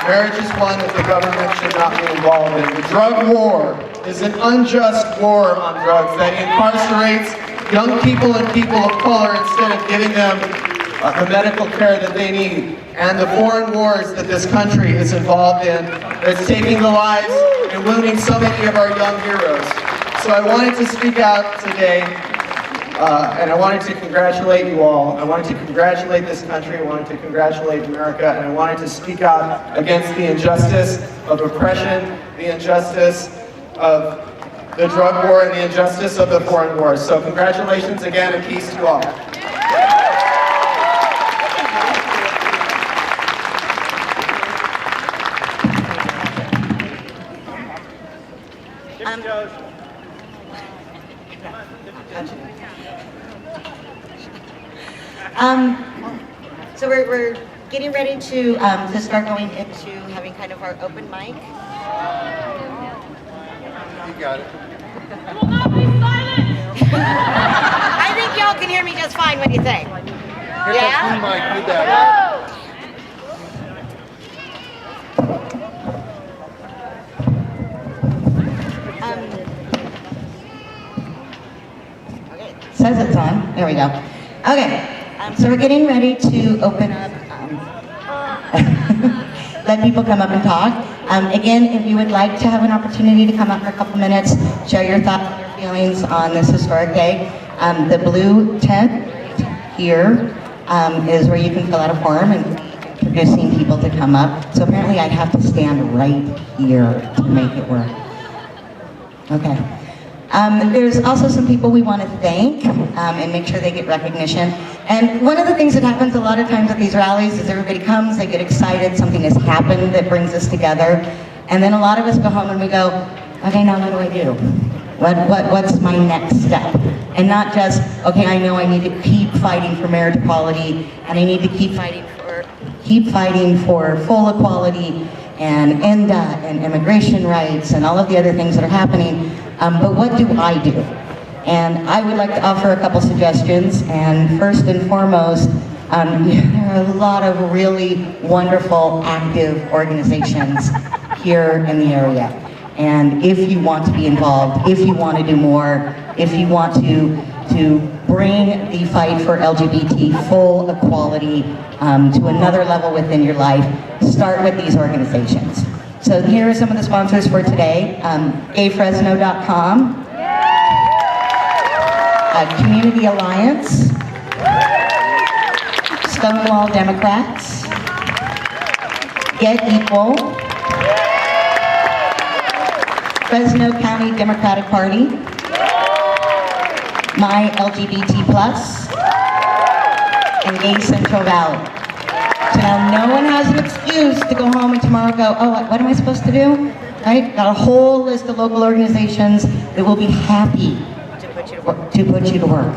Marriage is one that the government should not be involved in. The drug war is an unjust war on drugs that incarcerates young people and people of color instead of giving them the medical care that they need. And the foreign wars that this country is involved in that's taking the lives and wounding so many of our young heroes. So I wanted to speak out today, and I wanted to congratulate you all. I wanted to congratulate this country. I wanted to congratulate America, and I wanted to speak out against the injustice of oppression, the injustice of the drug war, and the injustice of the foreign wars. So congratulations again, and peace to you all. So we're getting ready to start going into having kind of our open mic. You got it. I think y'all can hear me just fine. What do you think? Yeah? Mic, do that. Says it's on. There we go. Okay. So we're getting ready to open up, let people come up and talk. Again, if you would like to have an opportunity to come up for a couple minutes, share your thoughts and your feelings on this historic day. The blue tent here is where you can fill out a form and introducing people to come up. So apparently I have to stand right here to make it work. Okay. There's also some people we want to thank and make sure they get recognition. And one of the things that happens a lot of times at these rallies is everybody comes, they get excited, something has happened that brings us together. And then a lot of us go home and we go, okay, now what do I do? What's my next step? And not just, okay, I know I need to keep fighting for marriage equality, and I need to keep fighting for full equality and ENDA and immigration rights and all of the other things that are happening. But what do I do? And I would like to offer a couple suggestions. And first and foremost, there are a lot of really wonderful, active organizations here in the area. And if you want to be involved, if you want to do more, if you want to bring the fight for LGBT full equality to another level within your life, start with these organizations. So here are some of the sponsors for today. gayfresno.com, Community Alliance, Stonewall Democrats, Get Equal, Fresno County Democratic Party, My LGBT Plus, and Gay Central Valley. So now no one has an excuse to go home and tomorrow go, oh, what am I supposed to do? Right? Got a whole list of local organizations that will be happy to put you to work.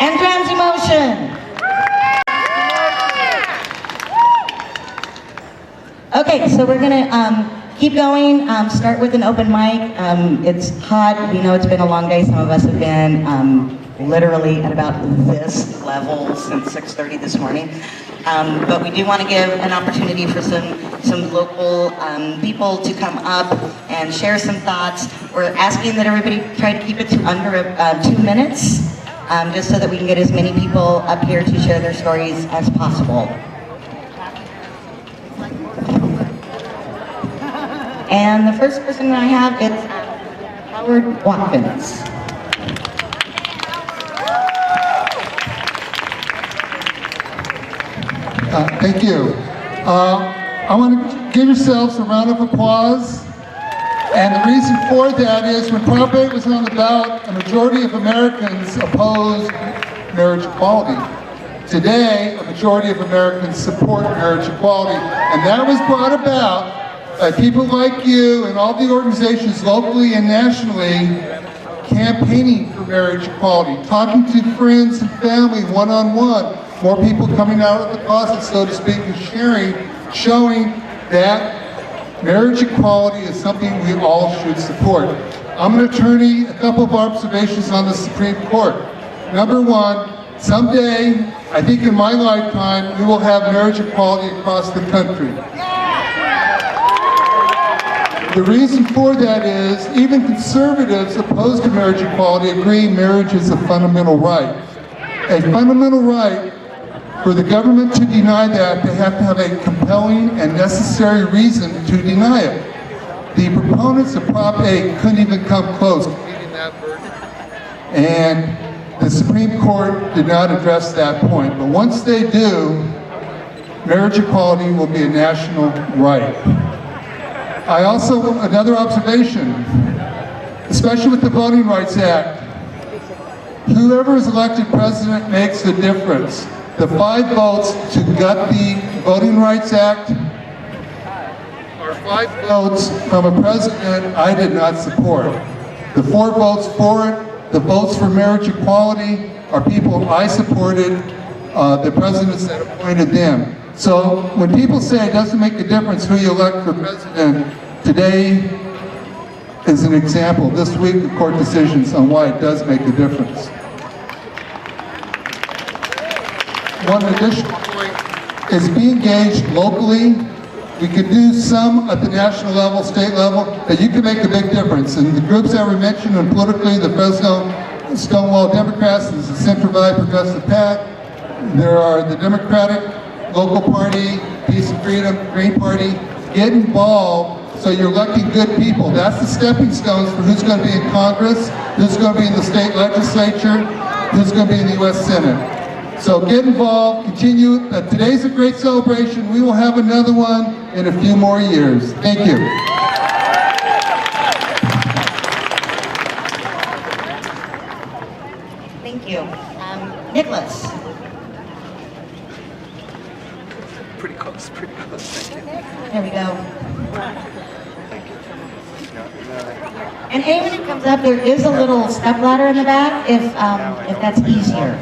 And Trans Emotion. Okay, so we're gonna keep going, start with an open mic. It's hot, we know it's been a long day. Some of us have been literally at about this level since 6:30 this morning. But we do want to give an opportunity for some local people to come up and share some thoughts. We're asking that everybody try to keep it to under 2 minutes, just so that we can get as many people up here to share their stories as possible. And the first person I have is Howard Watkins. Thank you. I want to give yourselves a round of applause. And the reason for that is when Prop 8 was on the ballot, a majority of Americans opposed marriage equality. Today, a majority of Americans support marriage equality. And that was brought about by people like you and all the organizations locally and nationally campaigning for marriage equality, talking to friends and family one-on-one, more people coming out of the closet, so to speak, and showing that marriage equality is something we all should support. I'm an attorney, a couple of observations on the Supreme Court. Number one, someday I think in my lifetime, we will have marriage equality across the country. The reason for that is even conservatives opposed to marriage equality agree marriage is a fundamental right. A fundamental right, for the government to deny that, they have to have a compelling and necessary reason to deny it. The proponents of Prop 8 couldn't even come close to meeting that burden. And the Supreme Court did not address that point. But once they do, marriage equality will be a national right. I also, another observation, especially with the Voting Rights Act, whoever is elected president makes a difference. The 5 votes to gut the Voting Rights Act are 5 votes from a president I did not support. The 4 votes for it, the votes for marriage equality, are people I supported, the presidents that appointed them. So when people say it doesn't make a difference who you elect for president, today is an example. This week, the court decisions on why it does make a difference. One additional point is be engaged locally. We can do some at the national level, state level, but you can make a big difference. And the groups that were mentioned, and politically, the Fresno Stonewall Democrats, there's the Central Valley Progressive PAC, there are the Democratic Local Party, Peace and Freedom, Green Party. Get involved so you're electing good people. That's the stepping stones for who's going to be in Congress, who's going to be in the state legislature, who's going to be in the U.S. Senate. So get involved, continue. Today's a great celebration. We will have another one in a few more years. Thank you. Thank you. Nicholas. Pretty close, pretty close. Thank you. There we go. And anyone who comes up, there is a little step ladder in the back if that's easier.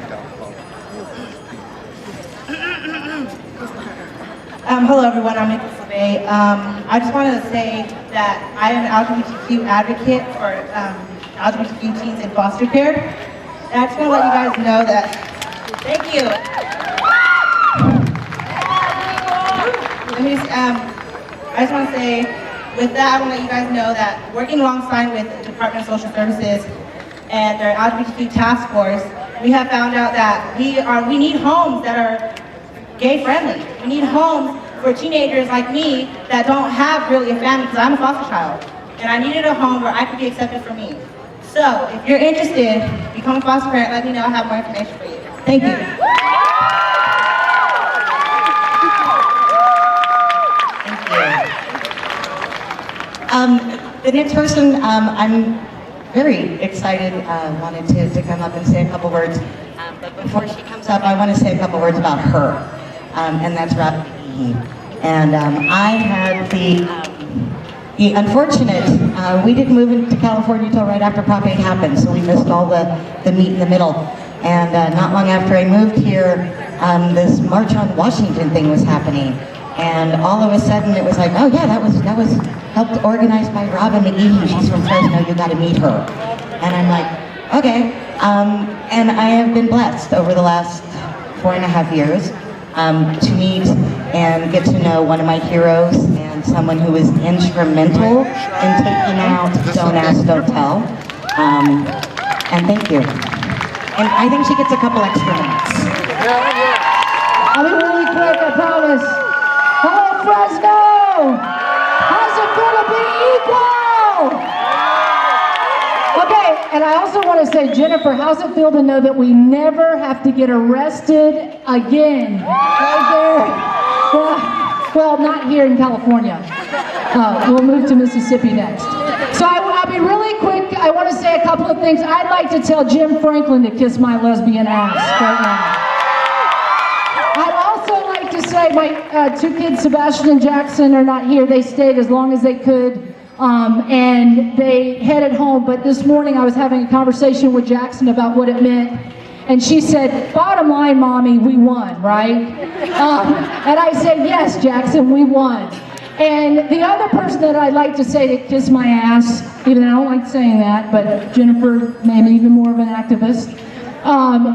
Hello everyone, I'm Nicholas LeBay. I just wanted to say that I am an LGBTQ advocate for LGBTQ teens in foster care. And I just want to let you guys know that, thank you. I just want to say, with that, I want to let you guys know that working alongside with the Department of Social Services and their LGBTQ task force, we have found out that we need homes that are gay friendly. We need homes for teenagers like me that don't have really a family, because I'm a foster child. And I needed a home where I could be accepted for me. So if you're interested, become a foster parent, let me know. I have more information for you. Thank you. The next person, I'm very excited, wanted to come up and say a couple words. But before she comes up, I want to say a couple words about her, and that's Robin McGehee. And I had the unfortunate, we didn't move into California until right after Prop 8 happened, so we missed all the meat in the middle. And not long after I moved here, this March on Washington thing was happening. And all of a sudden it was like, oh yeah, that was helped organized by Robin McGehee. She's from Fresno, you gotta meet her. And I'm like, okay. And I have been blessed over the last 4.5 years to meet and get to know one of my heroes and someone who was instrumental in taking out Don't Ask, Don't Tell. And thank you. And I think she gets a couple extra minutes. I'll be really quick, I promise. Hello, Fresno! How's it feel to be equal? Okay, and I also want to say, Jennifer, how's it feel to know that we never have to get arrested again? Right there. Well, not here in California. We'll move to Mississippi next. So I'll be really quick. I want to say a couple of things. I'd like to tell Jim Franklin to kiss my lesbian ass right now. I'd also like to say my 2 kids, Sebastian and Jackson, are not here. They stayed as long as they could, and they headed home. But this morning I was having a conversation with Jackson about what it meant. And she said, bottom line, Mommy, we won, right? And I said, yes, Jackson, we won. And the other person that I'd like to say to kiss my ass, even though I don't like saying that, but Jennifer, maybe even more of an activist,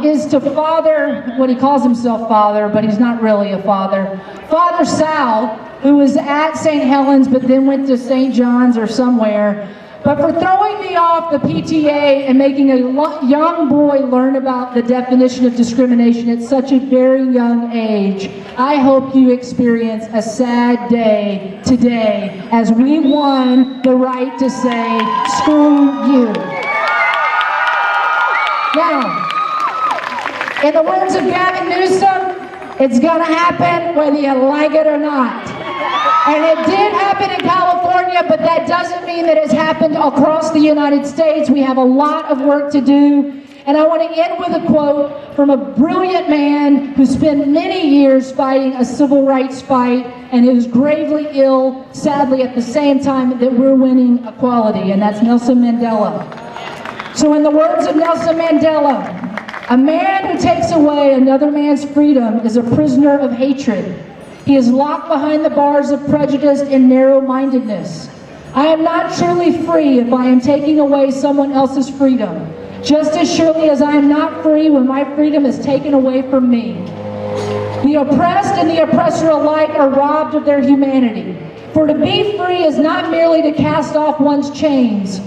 is to Father, what he calls himself Father, but he's not really a father, Father Sal, who was at St. Helens but then went to St. John's or somewhere, but for throwing me off the PTA and making a young boy learn about the definition of discrimination at such a very young age. I hope you experience a sad day today as we won the right to say, screw you. Now, in the words of Gavin Newsom, it's gonna happen whether you like it or not. And it did happen in California, but that doesn't mean that it's happened across the United States. We have a lot of work to do. And I want to end with a quote from a brilliant man who spent many years fighting a civil rights fight and who's gravely ill, sadly, at the same time that we're winning equality, and that's Nelson Mandela. So in the words of Nelson Mandela, a man who takes away another man's freedom is a prisoner of hatred. He is locked behind the bars of prejudice and narrow-mindedness. I am not truly free if I am taking away someone else's freedom, just as surely as I am not free when my freedom is taken away from me. The oppressed and the oppressor alike are robbed of their humanity. For to be free is not merely to cast off one's chains,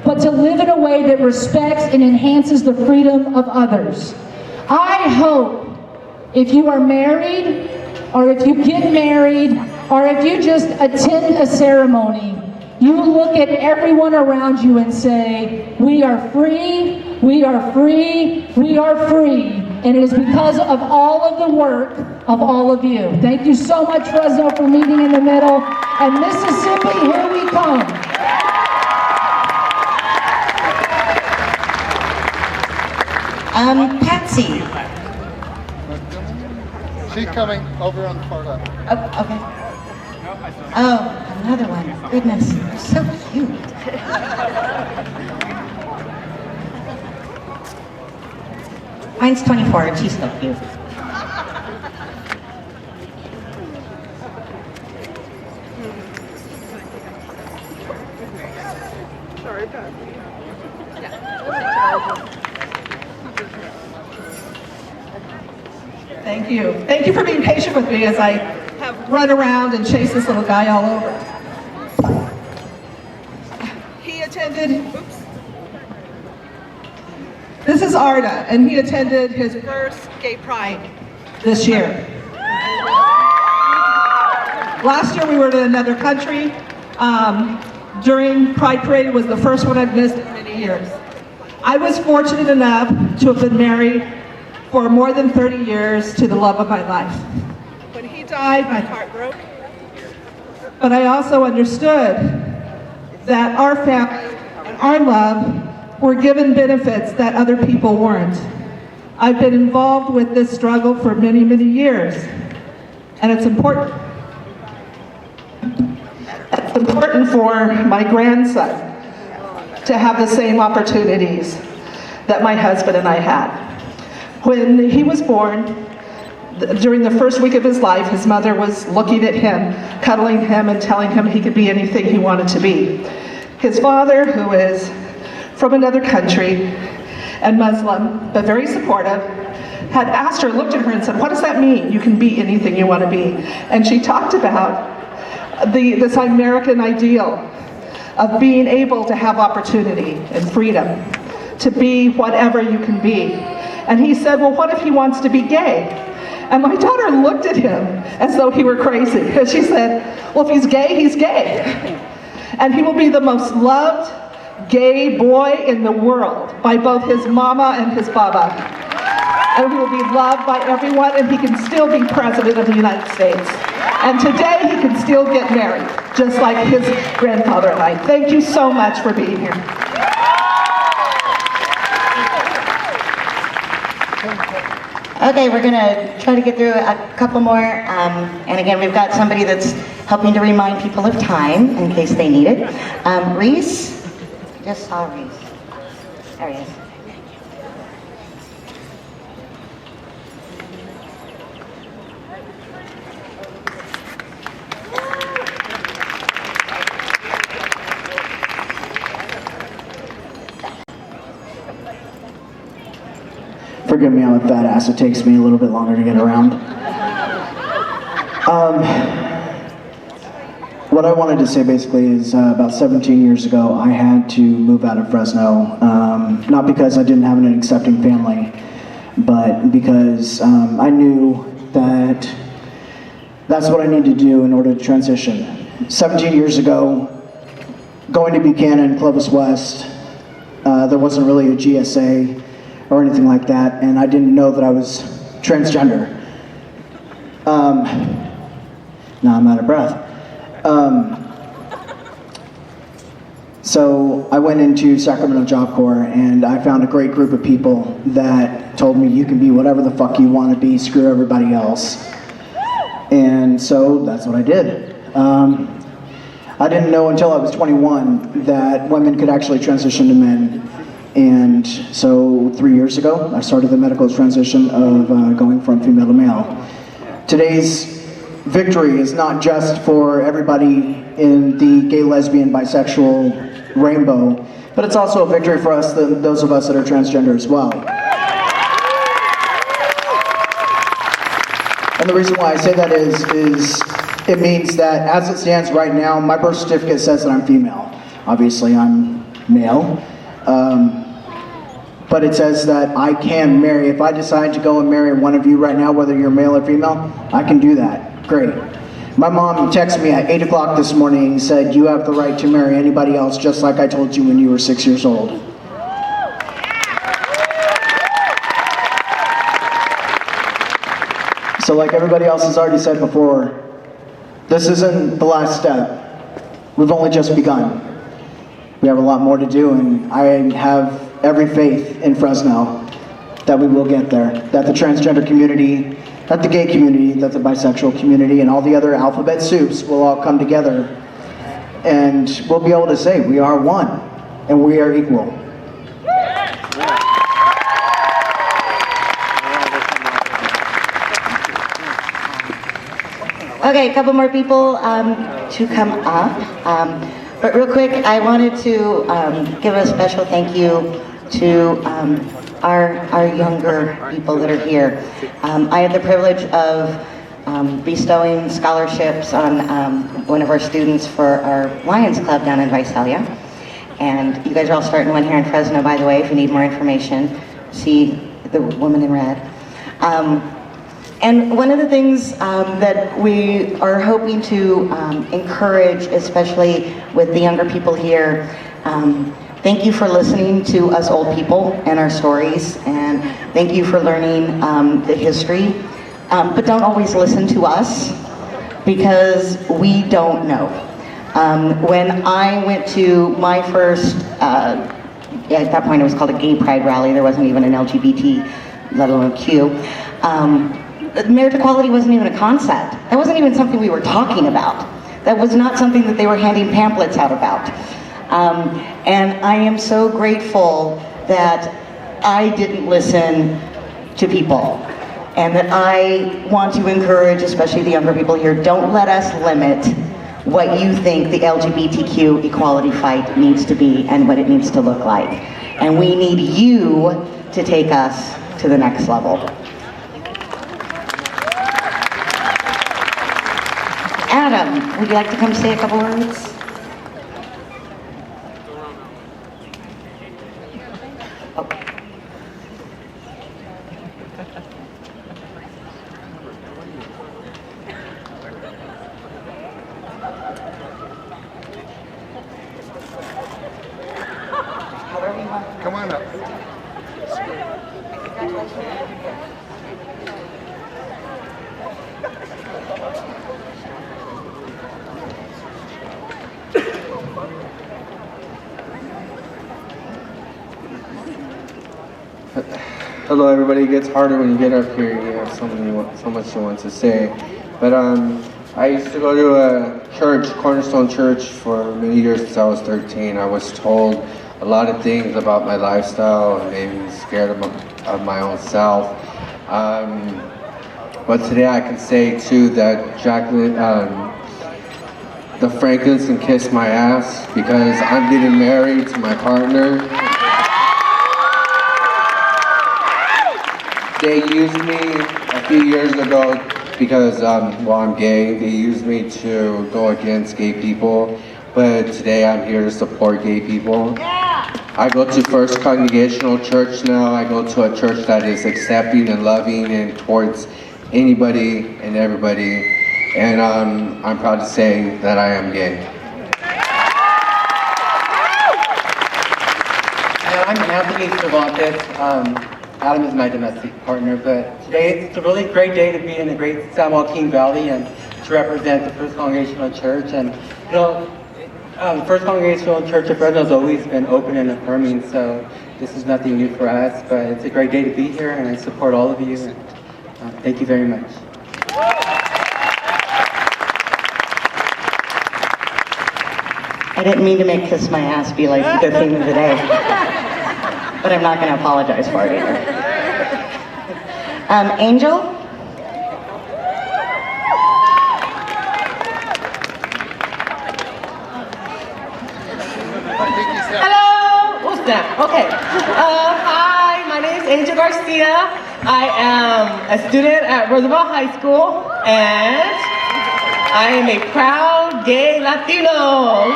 but to live in a way that respects and enhances the freedom of others. I hope if you are married, or if you get married, or if you just attend a ceremony, you look at everyone around you and say, we are free, we are free, we are free. And it is because of all of the work of all of you. Thank you so much, Fresno, for meeting in the middle. And Mississippi, here we come. Patsy. She's coming over on the far left. Oh, okay. Oh, another one. Goodness, you're so cute. Mine's 24 and she's so cute. Sorry, Patsy. Thank you. Thank you for being patient with me as I have run around and chased this little guy all over. He attended, oops. This is Arda, and he attended his first gay pride this year. Last year we were in another country. During Pride Parade, it was the first one I've missed in many years. I was fortunate enough to have been married for more than 30 years to the love of my life. When he died, my heart broke. But I also understood that our family and our love were given benefits that other people weren't. I've been involved with this struggle for many, many years, and it's important. It's important for my grandson to have the same opportunities that my husband and I had. When he was born, during the first week of his life, his mother was looking at him, cuddling him, and telling him he could be anything he wanted to be. His father, who is from another country and Muslim, but very supportive, had asked her, looked at her and said, what does that mean? You can be anything you want to be. And she talked about this American ideal of being able to have opportunity and freedom, to be whatever you can be. And he said, well, what if he wants to be gay? And my daughter looked at him as though he were crazy. And she said, well, if he's gay, he's gay. And he will be the most loved gay boy in the world by both his mama and his baba. And he will be loved by everyone, and he can still be president of the United States. And today he can still get married, just like his grandfather and I. Thank you so much for being here. Okay, we're gonna try to get through a couple more. And again, we've got somebody that's helping to remind people of time in case they need it. Reese, just saw Reese. There he is. Forgive me, I'm a fat ass. It takes me a little bit longer to get around. What I wanted to say basically is about 17 years ago, I had to move out of Fresno. Not because I didn't have an accepting family, but because I knew that that's what I needed to do in order to transition. 17 years ago, going to Buchanan, Clovis West, there wasn't really a GSA or anything like that, and I didn't know that I was transgender. Now I'm out of breath. So I went into Sacramento Job Corps, and I found a great group of people that told me you can be whatever the fuck you want to be, screw everybody else. And so that's what I did. I didn't know until I was 21 that women could actually transition to men. And so 3 years ago, I started the medical transition of going from female to male. Today's victory is not just for everybody in the gay, lesbian, bisexual rainbow, but it's also a victory for us, those of us that are transgender as well. And the reason why I say that is it means that as it stands right now, my birth certificate says that I'm female. Obviously I'm male, but it says that I can marry. If I decide to go and marry one of you right now, whether you're male or female, I can do that. Great. My mom texted me at 8 o'clock this morning and said, you have the right to marry anybody else, just like I told you when you were 6 years old. So like everybody else has already said before, this isn't the last step. We've only just begun. We have a lot more to do, and I have every faith in Fresno that we will get there, that the transgender community, that the gay community, that the bisexual community, and all the other alphabet soups will all come together, and we'll be able to say we are one, and we are equal. Okay, a couple more people to come up. But real quick, I wanted to give a special thank you to our younger people that are here. I had the privilege of bestowing scholarships on one of our students for our Lions Club down in Visalia. And you guys are all starting one here in Fresno, by the way, if you need more information. See the woman in red. And one of the things that we are hoping to encourage, especially with the younger people here, thank you for listening to us old people and our stories, and thank you for learning the history. But don't always listen to us, because we don't know. When I went to my first, at that point it was called a gay pride rally, there wasn't even an LGBT, let alone Q. Marriage equality wasn't even a concept. That wasn't even something we were talking about. That was not something that they were handing pamphlets out about. And I am so grateful that I didn't listen to people, and that I want to encourage, especially the younger people here, don't let us limit what you think the LGBTQ equality fight needs to be and what it needs to look like. And we need you to take us to the next level. Adam, would you like to come say a couple words? Oh. Come on up. Hello everybody, it gets harder when you get up here, you have so much you want to say. But I used to go to a church, Cornerstone Church, for many years since I was 13. I was told a lot of things about my lifestyle and made me scared of my own self. But today I can say too that Jacqueline, the Franklins can kiss my ass, because I'm getting married to my partner. They used me a few years ago because, well, I'm gay. They used me to go against gay people, but today I'm here to support gay people. I go to First Congregational Church now. I go to a church that is accepting and loving and towards anybody and everybody. And I'm proud to say that I am gay. I'm Anthony Cervantes. Adam is my domestic partner, but today it's a really great day to be in the great San Joaquin Valley and to represent the First Congregational Church. And you know, First Congregational Church of Fresno has always been open and affirming, so this is nothing new for us, but it's a great day to be here, and I support all of you, and thank you very much. I didn't mean to make Kiss My Ass be like the theme of the day, but I'm not going to apologize for it either. Angel? Hello! Oh snap, okay. Hi, my name is Angel Garcia. I am a student at Roosevelt High School, and I am a proud gay Latino. Woo,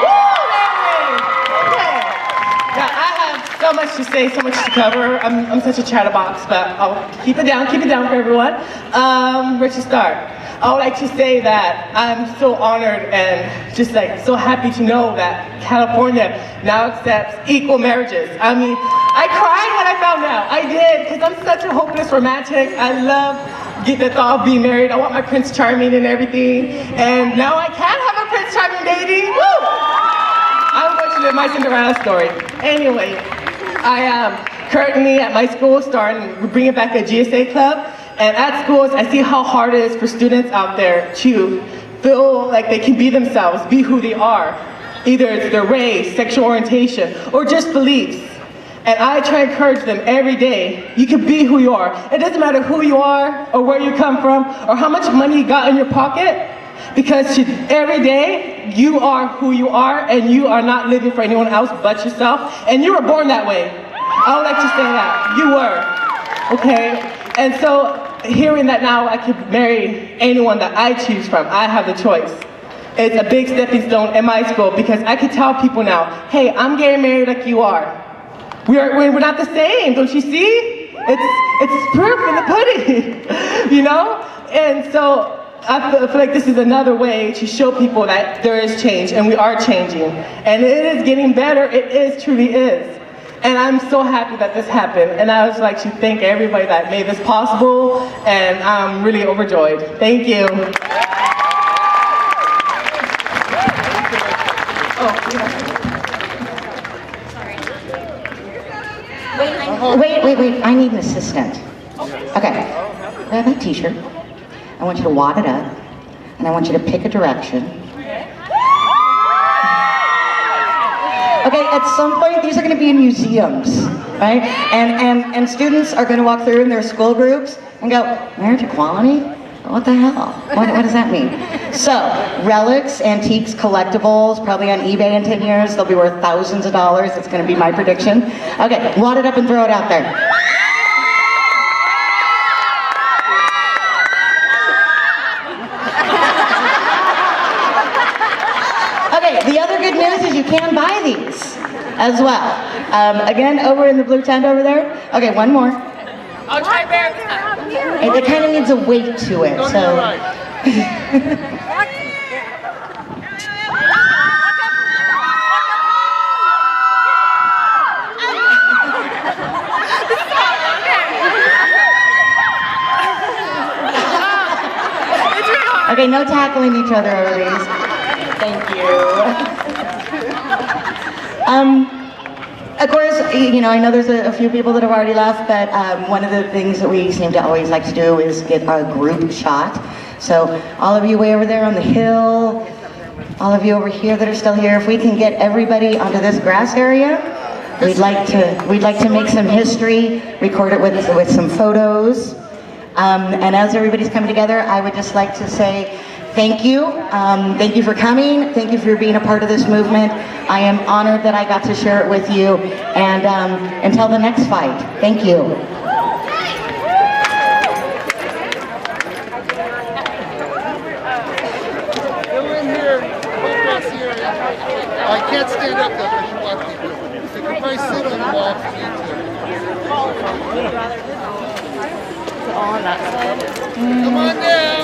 baby! Okay. Now, I have so much to say, so much to cover. I'm such a chatterbox, but I'll keep it down for everyone. Where to start? I would like to say that I'm so honored and just like so happy to know that California now accepts equal marriages. I mean, I cried when I found out. I did, because I'm such a hopeless romantic. I love the thought of being married. I want my Prince Charming and everything. And now I can have a Prince Charming baby. Woo! I'm going to live my Cinderella story. Anyway, I am currently at my school we're bringing back a GSA club. And at schools, I see how hard it is for students out there to feel like they can be themselves, be who they are. Either it's their race, sexual orientation, or just beliefs. And I try to encourage them every day, you can be who you are. It doesn't matter who you are, or where you come from, or how much money you got in your pocket, because every day, you are who you are, and you are not living for anyone else but yourself, and you were born that way. I would like to say that, you were, okay? And so, hearing that now I could marry anyone that I choose from, I have the choice. It's a big stepping stone in my school because I can tell people now, hey, I'm getting married like you are. We're not the same, don't you see? It's proof in the pudding, you know? And so I feel like this is another way to show people that there is change and we are changing. And it is getting better, it truly is. And I'm so happy that this happened. And I would like to thank everybody that made this possible. And I'm really overjoyed. Thank you. Wait, I need an assistant. Okay, grab my t-shirt. I want you to wad it up. And I want you to pick a direction. Okay, at some point, these are going to be in museums, right? And students are going to walk through in their school groups and go, marriage equality? What the hell? What does that mean? So, relics, antiques, collectibles, probably on eBay in 10 years, they'll be worth thousands of dollars. That's going to be my prediction. Okay, wad it up and throw it out there. The other good news is you can buy these as well. Again, over in the blue tent over there. Okay, one more. I'll try bear this time. It kind of needs a weight to it, so. Okay, no tackling each other over these. Thank you. Of course, you know, I know there's a few people that have already left, but one of the things that we seem to always like to do is get a group shot. So all of you way over there on the hill, all of you over here that are still here, if we can get everybody onto this grass area, we'd like to make some history, record it with some photos. And as everybody's coming together, I would just like to say thank you. Thank you for coming. Thank you for being a part of this movement. I am honored that I got to share it with you. And until the next fight, thank you. can't stand up though because you want people. So you can probably sit on the wall if you need to. On that side. Come on down.